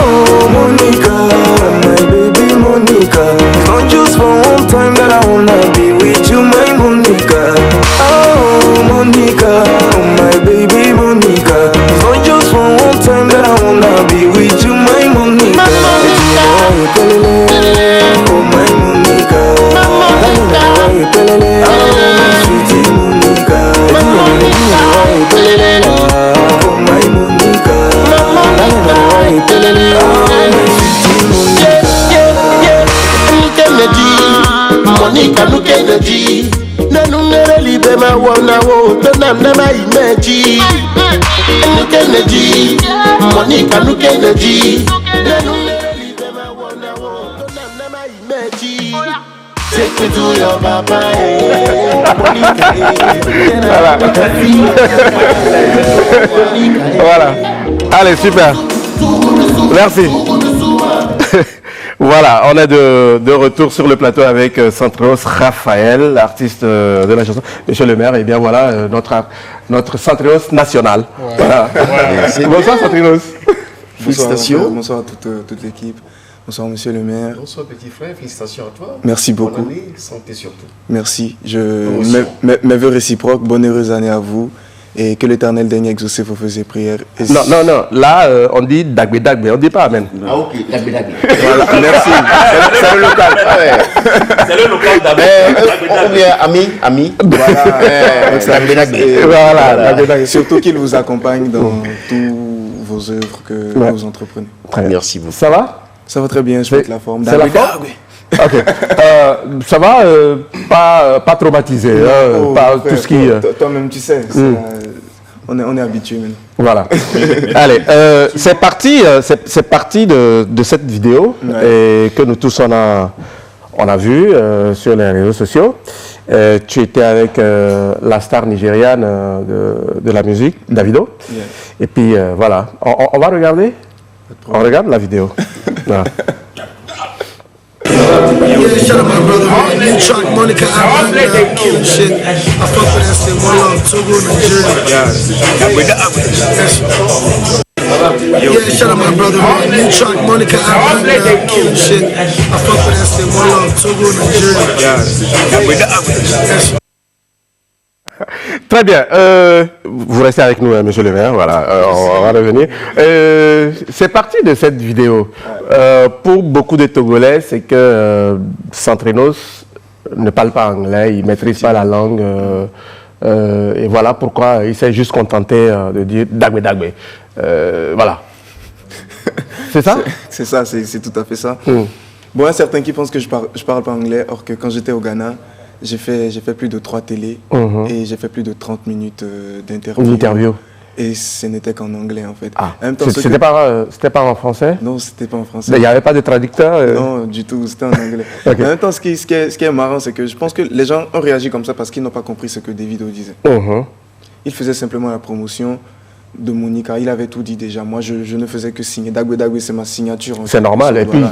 oh Monica, my baby Monica. It's not just for one time that I wanna be with you, my Monica. Oh Monica, oh my baby Monica. It's not just for one time that I wanna be with you, my Monica. Oh my Monica, sweetie Monica. Oh my Monica. Monica look at the G. Nanungere libe ma wana wo tonam na ma imeji. Look at the G. Monica look at the G. Nanungere libe ma wana wo tonam na ma imeji. Take me to your papa. Voilà. Allez, super. Merci. Voilà, on est de retour sur le plateau avec Centrenos Raphaël, artiste de la chanson. Monsieur le maire, et bien voilà, notre Centrenos national. Ouais. Voilà. Ouais. Bonsoir Centrenos. Félicitations. Bonsoir à toute l'équipe. Bonsoir monsieur le maire. Bonsoir petit frère, félicitations à toi. Merci beaucoup. Bonne année, santé surtout. Merci. Mes vœux réciproques, bonne heureuse année à vous. Et que l'Éternel daigne exaucer vos vœux et prières. Et non. Là, on dit Dagbe. On ne dit pas Amen. Ah ok, Dagbe. Voilà, merci. C'est le local. Ouais. C'est le local d'Amen. On vient ami. Voilà. Voilà. Surtout qu'il vous accompagne dans toutes vos œuvres que vous entreprenez. Très bien. Merci beaucoup. Ça va? Ça va très bien, je fais la forme. C'est la forme? Ok. Ça va, pas traumatisé, pas tout ce qui... Toi-même, tu sais, on est habitué maintenant. Voilà. Allez, c'est parti de cette vidéo et que nous tous on a vu sur les réseaux sociaux. Tu étais avec la star nigériane de la musique, Davido. Yeah. Et puis voilà, on va regarder. On regarde la vidéo. Voilà. Yeah, shout out my brother, man. New track, Monica, I'm killing shit. I fuck with that shit, one love, Togo, Nigeria. Yeah, shout out my brother, man. New track, Monica, I'm killing shit. I fuck with that shit, one love, Togo, Nigeria. Très bien. Vous restez avec nous, monsieur le maire. Voilà, on va revenir. C'est parti de cette vidéo. Pour beaucoup de Togolais, c'est que Centrenos ne parle pas anglais, il ne maîtrise pas la langue. Et voilà pourquoi il s'est juste contenté de dire Dagbe. Voilà. C'est ça? C'est ça, c'est tout à fait ça. Bon, il y a certains qui pensent que je parle pas anglais, or que quand j'étais au Ghana, j'ai fait plus de 3 télés et j'ai fait plus de 30 minutes d'interview. Et ce n'était qu'en anglais, en fait. Ah, en même temps, c'était pas en français? Non, c'était pas en français. Il n'y avait pas de traducteur? Non, du tout, c'était en anglais. Okay. En même temps, ce qui est marrant, c'est que je pense que les gens ont réagi comme ça parce qu'ils n'ont pas compris ce que Davido disait. Il faisait simplement la promotion de Monica, il avait tout dit déjà. Moi, je ne faisais que signer. Dagbe, c'est ma signature. C'est normal. Et puis,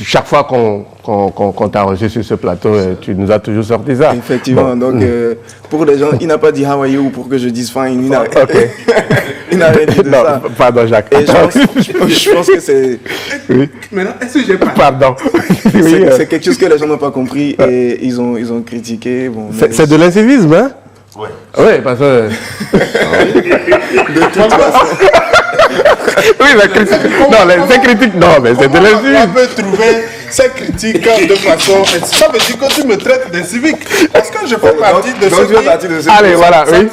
chaque fois qu'on t'a reçu sur ce plateau, tu nous as toujours sorti ça. Effectivement. Bon. Donc, pour les gens, il n'a pas dit how are you pour que je dise fine. Il n'a rien dit de ça. Pardon, Jacques. Et je pense que c'est... Oui. Maintenant, est-ce que j'ai pas... Pardon. C'est quelque chose que les gens n'ont pas compris et ils ont critiqué. Bon, c'est de l'incivisme, hein? Ouais. Oui, parce que... De toute façon... Oui, mais ces critiques, non, mais c'est de l'incivisme. On peut trouver ces critiques de façon... Ça veut dire que tu me traites d'incivique. Parce que je fais partie de ceux qui... Allez, voilà, oui.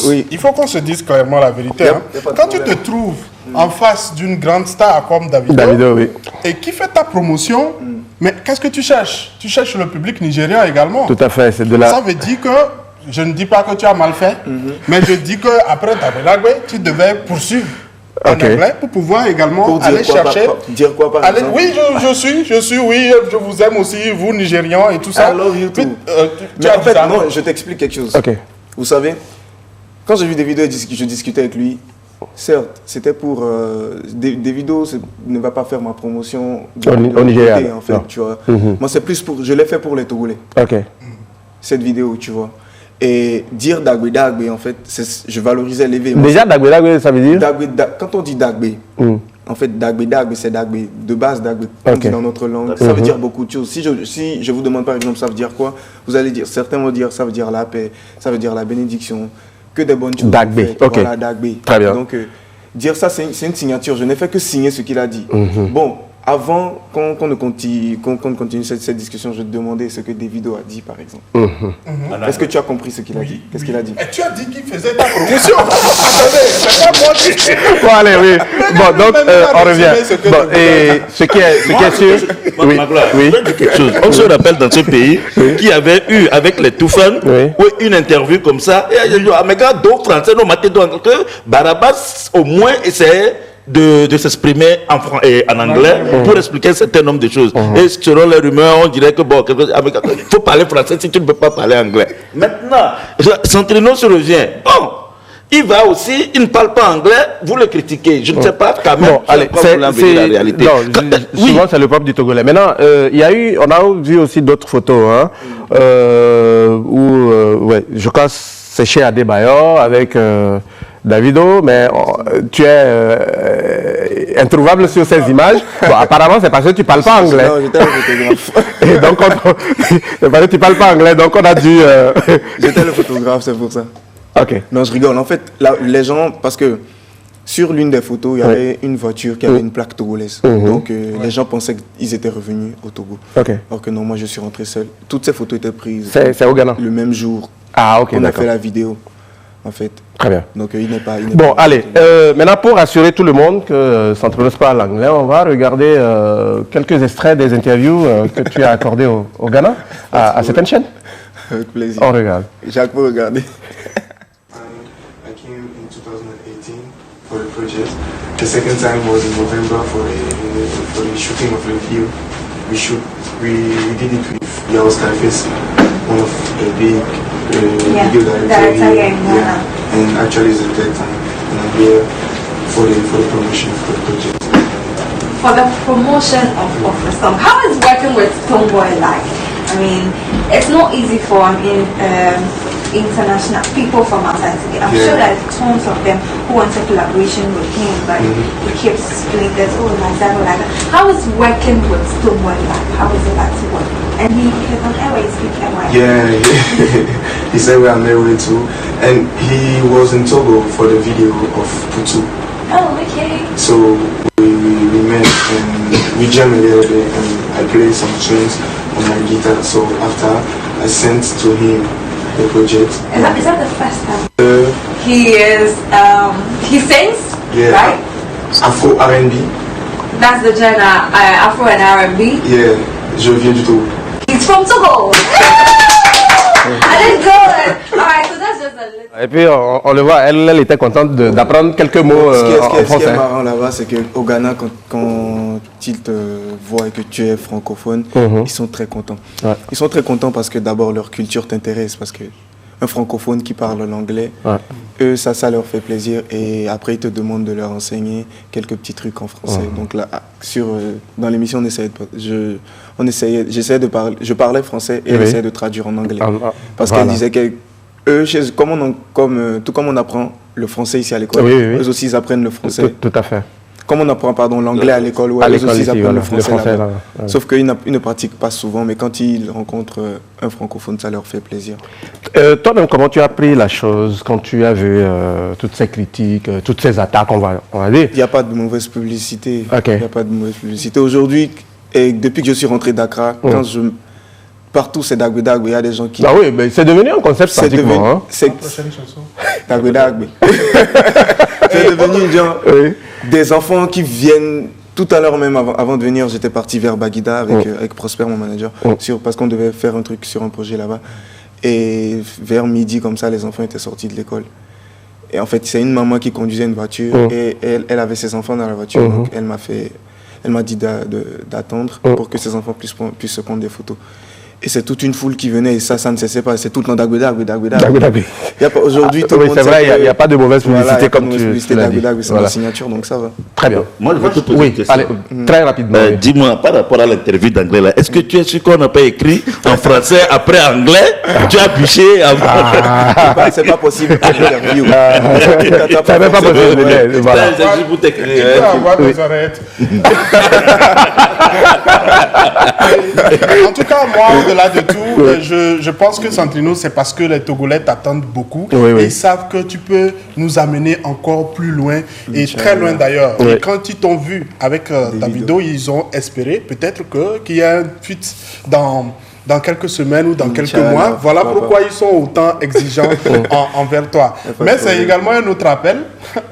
Oui. Il faut qu'on se dise clairement la vérité. Hein. Quand tu te trouves en face d'une grande star comme Davido, oui. Et qui fait ta promotion, mais qu'est-ce que tu cherches? Tu cherches le public nigérien également. Tout à fait, c'est de la... Ça veut dire que... Je ne dis pas que tu as mal fait, mais je dis qu'après Davido, tu devais poursuivre en anglais pour pouvoir également aller chercher. Dire quoi par exemple? Oui, je vous aime aussi, vous Nigérians et tout ça. I love you too. Mais en fait, non, je t'explique quelque chose. Vous savez, quand j'ai vu Davido et je discutais avec lui, certes, c'était pour... Davido ne va pas faire ma promotion au Nigeria, en fait, tu vois. Moi, c'est plus pour... Je l'ai fait pour les Togolais. Cette vidéo, tu vois. Et dire Dagbe, en fait, je valorisais l'événement. Déjà, Dagbe, ça veut dire? Quand on dit Dagbe, en fait, Dagbe, c'est Dagbe. De base, Dagbe, on dit dans notre langue. Ça veut dire beaucoup de choses. Si je vous demande par exemple, ça veut dire quoi? Vous allez dire, certains vont dire, ça veut dire la paix, ça veut dire la bénédiction, que des bonnes choses. Dagbe, en fait. Voilà, Dagbe. Très bien. Donc, dire ça, c'est une signature. Je n'ai fait que signer ce qu'il a dit. Bon. Avant qu'on continue cette discussion, je vais te demander ce que Davido a dit, par exemple. Est-ce que tu as compris ce qu'il a dit? Qu'est-ce qu'il a dit? Et tu as dit qu'il faisait ta promotion. Attendez, c'est pas moi qui... Bon, allez, oui. Bon, donc, on revient. Bon, et ce qui est sûr... Oui. Quelque chose. On se rappelle dans ce pays qu'il y avait eu avec les Toufan une interview comme ça. Et mes gars, d'autres Français, non, que Barabas, au moins, essayait de s'exprimer en anglais pour expliquer un certain nombre de choses. Et selon les rumeurs, on dirait que bon, il faut parler français si tu ne peux pas parler anglais. Maintenant, Centrino se revient. Bon, il va aussi, il ne parle pas anglais, vous le critiquez. Je ne sais pas quand même. Bon, allez, c'est la réalité. Non, souvent c'est le peuple du Togolais. Maintenant, on a vu aussi d'autres photos, hein, où, je crois c'est chez Adebayor avec Davido, mais tu es introuvable sur ces images. Bon, apparemment, c'est parce que tu ne parles pas anglais. Non, j'étais le photographe. Et donc, c'est parce que tu ne parles pas anglais, donc on a dû... J'étais le photographe, c'est pour ça. Ok. Non, je rigole. En fait, là, les gens, parce que sur l'une des photos, il y avait une voiture qui avait une plaque togolaise. Donc, les gens pensaient qu'ils étaient revenus au Togo. Alors que non, moi, je suis rentré seul. Toutes ces photos étaient prises au Ghana. Le même jour. Ah, ok, on a fait la vidéo. En fait. Très bien. Donc il n'est pas... Bon, allez. Maintenant, pour rassurer tout le monde que Centrino parle anglais, on va regarder quelques extraits des interviews que tu as accordées au Ghana, à certaines chaînes. Avec plaisir. On regarde. Jacques peut regarder. I came in 2018 for the project. The second time was in November for the shooting of the video. We did it with Yao Skyface, one of the big video director here. And actually it's the third time, and I'm here for the promotion of the project. For the promotion of the song, how is working with Stonebwoy like? I mean, it's not easy for international people from outside to get. I'm sure there's tons of them who want a collaboration with him, but he keeps doing this, like that. How is working with Stonebwoy like? How is it like to work? And he's on airway, speaking airway. Yeah, he said we're on airway too. And he was in Togo for the video of Putu. Oh, okay. So we met and we jammed a little bit and I played some tunes on my guitar. So after I sent to him the project. Is that the first time? He sings, right? Afro R&B. That's the genre, Afro and R&B? Yeah, je viens du Togo. He's from Togo! I didn't know it! Alright, so that's just Et puis, on le voit, elle était contente d'apprendre quelques mots en français. Ce qui est marrant là-bas, c'est qu'au Ghana, quand ils te voient que tu es francophone, ils sont très contents. Ouais. Ils sont très contents parce que d'abord, leur culture t'intéresse, parce que un francophone qui parle l'anglais, eux, ça leur fait plaisir. Et après, ils te demandent de leur enseigner quelques petits trucs en français. Donc là, dans l'émission, je parlais français et elle essayait de traduire en anglais. Parce qu'elle disait que eux, tout comme on apprend le français ici à l'école, eux aussi, ils apprennent le français. Tout à fait. Comme on apprend l'anglais à l'école, eux aussi ils apprennent le français là. Sauf qu'ils ne pratiquent pas souvent, mais quand ils rencontrent un francophone, ça leur fait plaisir. Toi-même, comment tu as pris la chose quand tu as vu toutes ces critiques, toutes ces attaques, on va dire? Il n'y a pas de mauvaise publicité. Il n'y a pas de mauvaise publicité. Aujourd'hui, et depuis que je suis rentré d'Accra, partout c'est Dagbe Dagbe, il y a des gens qui... Ah oui, mais c'est devenu un concept pratiquement. C'est Dagbe Dagbe. C'est devenu genre... Des enfants qui viennent, tout à l'heure même avant de venir, j'étais parti vers Baguida avec Prosper, mon manager, parce qu'on devait faire un truc sur un projet là-bas. Et vers midi, comme ça, les enfants étaient sortis de l'école. Et en fait, c'est une maman qui conduisait une voiture et elle avait ses enfants dans la voiture. Donc elle m'a dit d'attendre pour que ses enfants puissent se prendre des photos. Et c'est toute une foule qui venait et ça ne cessait pas. C'est tout le temps Dagbe Dagbe, Dagbe Dagbe. Aujourd'hui, tout le monde sait vrai, il n'y a pas de mauvaise publicité comme tu l'as dit. C'est ma signature, donc ça va. Très bien. Moi, je vais te poser une question. Allez, très rapidement. Dis-moi, par rapport à l'interview d'anglais, là, est-ce que tu es sûr qu'on n'a pas écrit en français après anglais? Tu as bûché avant. C'est pas possible. C'est même pas possible. C'est juste pour t'écrire. En tout cas, moi, au-delà de tout, je pense que Sandrino, c'est parce que les Togolais t'attendent beaucoup et ils savent que tu peux nous amener encore plus loin et très loin d'ailleurs. Et quand ils t'ont vu avec ta vidéo, ils ont espéré peut-être qu'il y a un fuite dans quelques semaines ou dans quelques mois. Voilà pourquoi ils sont autant exigeants envers toi. Mais c'est également un autre appel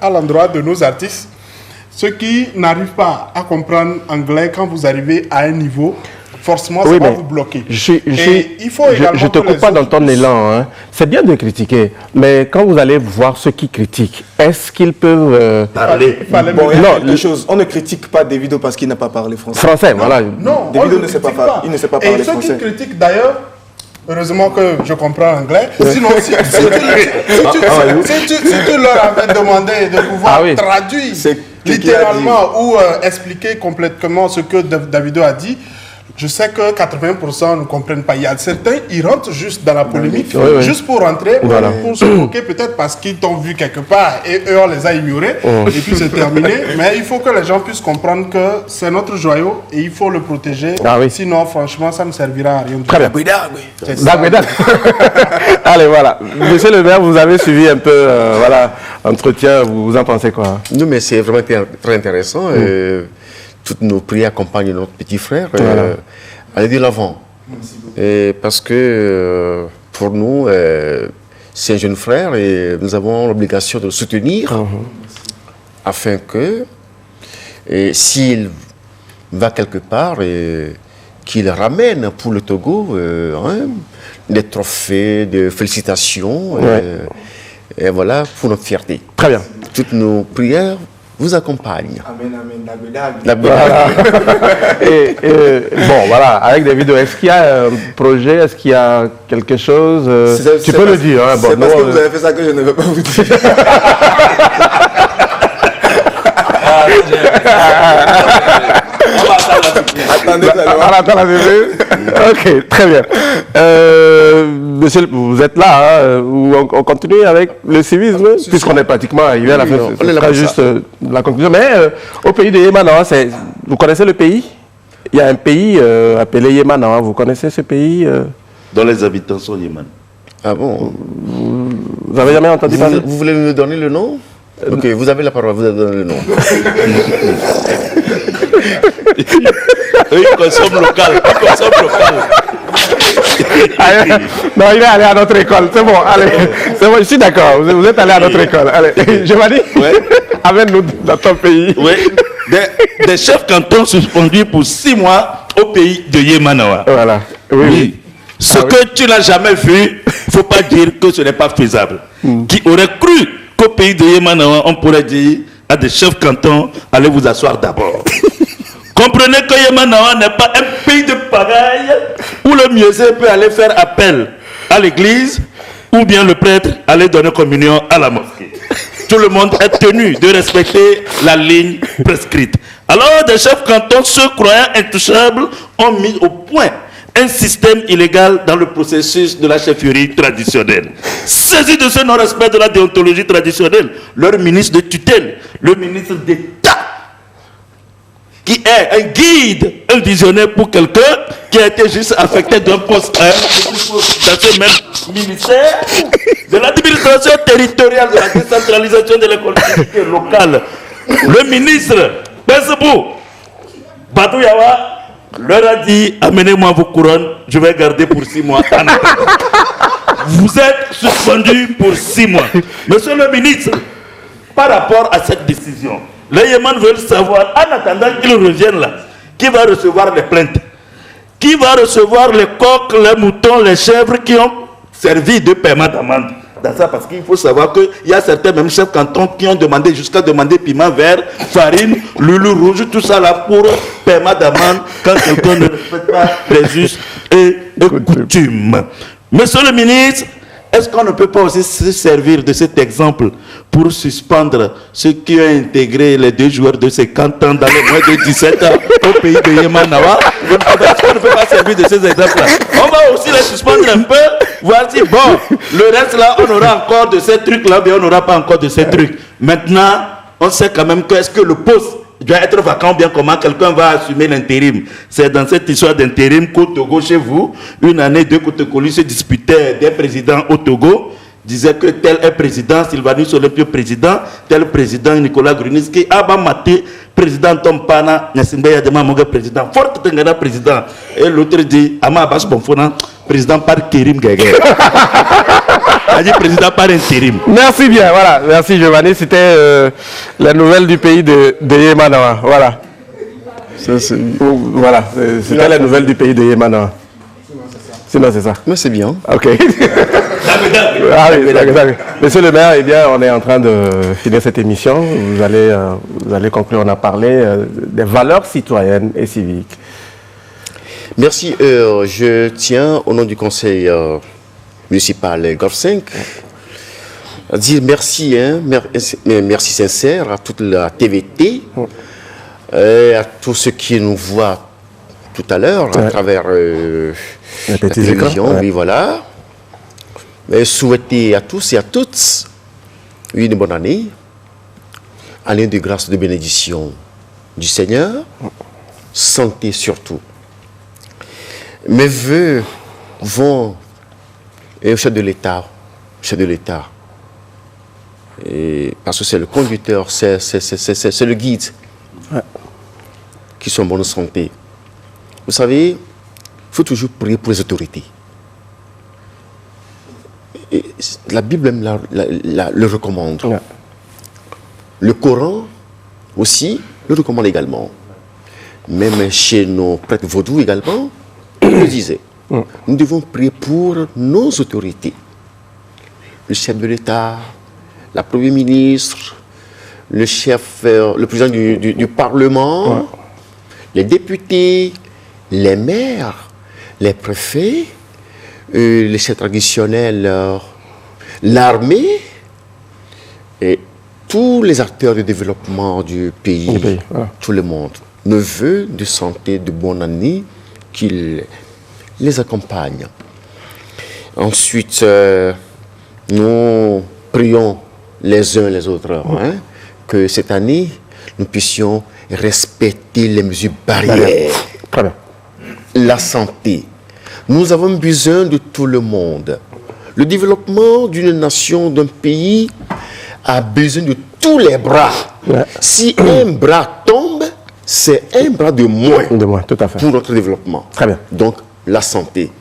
à l'endroit de nos artistes. Ceux qui n'arrivent pas à comprendre anglais, quand vous arrivez à un niveau, forcément, ça va vous bloquer. Il faut je te coupe pas dans ton élan. Hein. C'est bien de critiquer, mais quand vous allez voir ceux qui critiquent, est-ce qu'ils peuvent parler? Les choses. On ne critique pas Davido parce qu'il n'a pas parlé français. Voilà. Non, Davido ne sait pas parler français. Et ceux qui critiquent d'ailleurs, heureusement que je comprends anglais. Sinon, si tu leur avais demandé de pouvoir traduire littéralement ou expliquer complètement ce que Davido a dit, je sais que 80% ne comprennent pas. Il y a certains, ils rentrent juste dans la polémique, juste pour rentrer, pour se moquer peut-être parce qu'ils t'ont vu quelque part et eux, on les a ignorés. Et puis c'est terminé. Mais il faut que les gens puissent comprendre que c'est notre joyau et il faut le protéger. Sinon, franchement, ça ne servira à rien. Très bien. Allez, voilà. Monsieur le maire, vous avez suivi un peu l'entretien. Vous en pensez quoi? Non, mais c'est vraiment très intéressant. Toutes nos prières accompagnent notre petit frère. Allez de l'avant. Parce que pour nous, c'est un jeune frère et nous avons l'obligation de le soutenir afin que s'il va quelque part, qu'il ramène pour le Togo des trophées, des félicitations. Et voilà, pour notre fierté. Très bien. Toutes nos prières vous accompagne. Amen, bon, voilà, avec des vidéos, est-ce qu'il y a un projet, est-ce qu'il y a quelque chose tu peux le dire. Hein, c'est parce que vous avez fait ça que je ne veux pas vous dire. Attendez, ok, très bien. Monsieur, vous êtes là, hein, on continue avec le civisme, puisqu'on est pratiquement arrivé à la fin. C'est juste la conclusion. Mais au pays de Yémanawa, vous connaissez le pays? Il y a un pays appelé Yémanawa. Vous connaissez ce pays dont les habitants sont Yéman. Ah bon? Vous n'avez jamais entendu parler? Vous voulez me donner le nom? Ok, vous avez la parole, vous avez donné le nom. Il consomme local. Non, il est allé à notre école. C'est bon, allez. C'est bon, je suis d'accord. Vous êtes allé à notre école. Allez, je m'en dis. Amène-nous dans ton pays. Oui. Des chefs cantons suspendus pour 6 mois au pays de Yémanawa. Voilà. Oui. Ce que tu n'as jamais vu, il ne faut pas dire que ce n'est pas faisable. Qui aurait cru qu'au pays de Yemanawa, on pourrait dire à des chefs cantons, allez vous asseoir d'abord. Comprenez que Yemanawa n'est pas un pays de pagaille où le mieuxé peut aller faire appel à l'église ou bien le prêtre aller donner communion à la mosquée. Tout le monde est tenu de respecter la ligne prescrite. Alors, des chefs cantons, ceux croyants intouchables, ont mis au point un système illégal dans le processus de la chefferie traditionnelle. Saisi de ce non-respect de la déontologie traditionnelle, leur ministre de tutelle, le ministre d'État, qui est un guide, un visionnaire pour quelqu'un qui a été juste affecté d'un poste à un dans ce même ministère de l'administration territoriale de la décentralisation de l'économie locale. Le ministre Bensebou Badouyawa leur a dit, amenez-moi vos couronnes, je vais garder pour 6 mois. Vous êtes suspendu pour 6 mois. Monsieur le ministre, par rapport à cette décision, les Yémen veulent savoir, en attendant qu'ils reviennent là, qui va recevoir les plaintes? Qui va recevoir les coqs, les moutons, les chèvres qui ont servi de paiement d'amende? Dans ça, parce qu'il faut savoir qu'il y a certains même chefs cantons qui ont demandé, jusqu'à demander piment vert, farine, loulou rouge, tout ça là pour paiement d'amende quand quelqu'un ne respecte pas les us et coutumes. Monsieur le ministre, est-ce qu'on ne peut pas aussi se servir de cet exemple pour suspendre ceux qui ont intégré les 2 joueurs de 50 ans dans les moins de 17 ans au pays de Yemanawa? Est-ce qu'on ne peut pas servir de ces exemples-là? On va aussi les suspendre un peu, voir si, bon, le reste là, on aura encore de ces trucs-là, mais on n'aura pas encore de ces trucs. Maintenant, on sait quand même que est-ce que le poste doit être vacant, bien comment quelqu'un va assumer l'intérim. C'est dans cette histoire d'intérim qu'au Togo, chez vous, une année, 2 Kotokolis se disputaient des présidents au Togo, disaient que tel est président, Sylvanus Olympio président, tel président, Nicolas Gruniski, Abamate, président Tompana, Nyasimbe Yadema Moga président, Forte Tengana président. Et l'autre dit, Ama Abbas Bonfona, président par Kérim Guégué. A dit président par intérim. Merci bien, voilà. Merci Giovanni. C'était la nouvelle du pays de Yemanawa. Voilà. Voilà, c'était la nouvelle du pays de Yemanawa. Sinon, c'est ça. Mais c'est bien. Ok. Ah oui, d'accord. Monsieur le maire, eh bien, on est en train de finir cette émission. Vous allez conclure. On a parlé des valeurs citoyennes et civiques. Merci. Je tiens, au nom du conseil municipal Golf 5, à dire merci, merci sincère à toute la TVT, à tous ceux qui nous voient tout à l'heure à travers la télévision. Oui, voilà. Et souhaiter à tous et à toutes une bonne année de grâce, de bénédiction du Seigneur, santé surtout. Mes voeux vont au chef de l'État, et parce que c'est le conducteur, c'est le guide, qui sont en bonne santé. Vous savez, il faut toujours prier pour les autorités. Et la Bible le recommande. Le Coran aussi le recommande également. Même chez nos prêtres vaudous également, il le disait. Nous devons prier pour nos autorités. Le chef de l'État, la Premier ministre, le président du Parlement, les députés, les maires, les préfets, les chefs traditionnels, l'armée et tous les acteurs de développement du pays, tout le monde. Ne veut de santé, de bonne année, qu'il les accompagne. Ensuite, nous prions les uns les autres que cette année, nous puissions respecter les mesures barrières. Très bien. La santé. Nous avons besoin de tout le monde. Le développement d'une nation, d'un pays, a besoin de tous les bras. Si un bras tombe, c'est un bras de moins, tout à fait, pour notre développement. Très bien. Donc, la santé.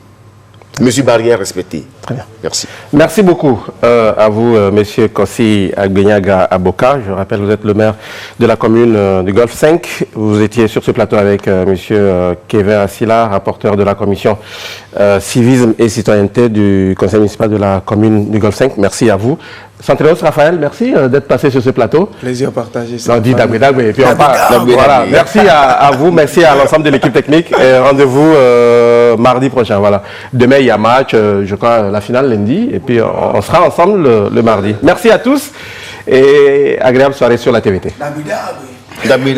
Mesures barrières respectées. Très bien. Merci. Merci beaucoup à vous, Monsieur Kossi Agbenyaga Aboka. Je rappelle, vous êtes le maire de la commune du Golfe 5. Vous étiez sur ce plateau avec Monsieur Kevin Assila, rapporteur de la commission civisme et citoyenneté du conseil municipal de la commune du Golfe 5. Merci à vous. Santreos Raphaël, merci d'être passé sur ce plateau. Plaisir partagé. Non, dit Dagbe, et puis on part. Voilà. Merci à vous, merci à l'ensemble de l'équipe technique. Rendez-vous mardi prochain. Voilà. Demain, il y a match, je crois, la finale lundi, et puis on sera ensemble le mardi. Merci à tous et agréable soirée sur la TVT. Dabi.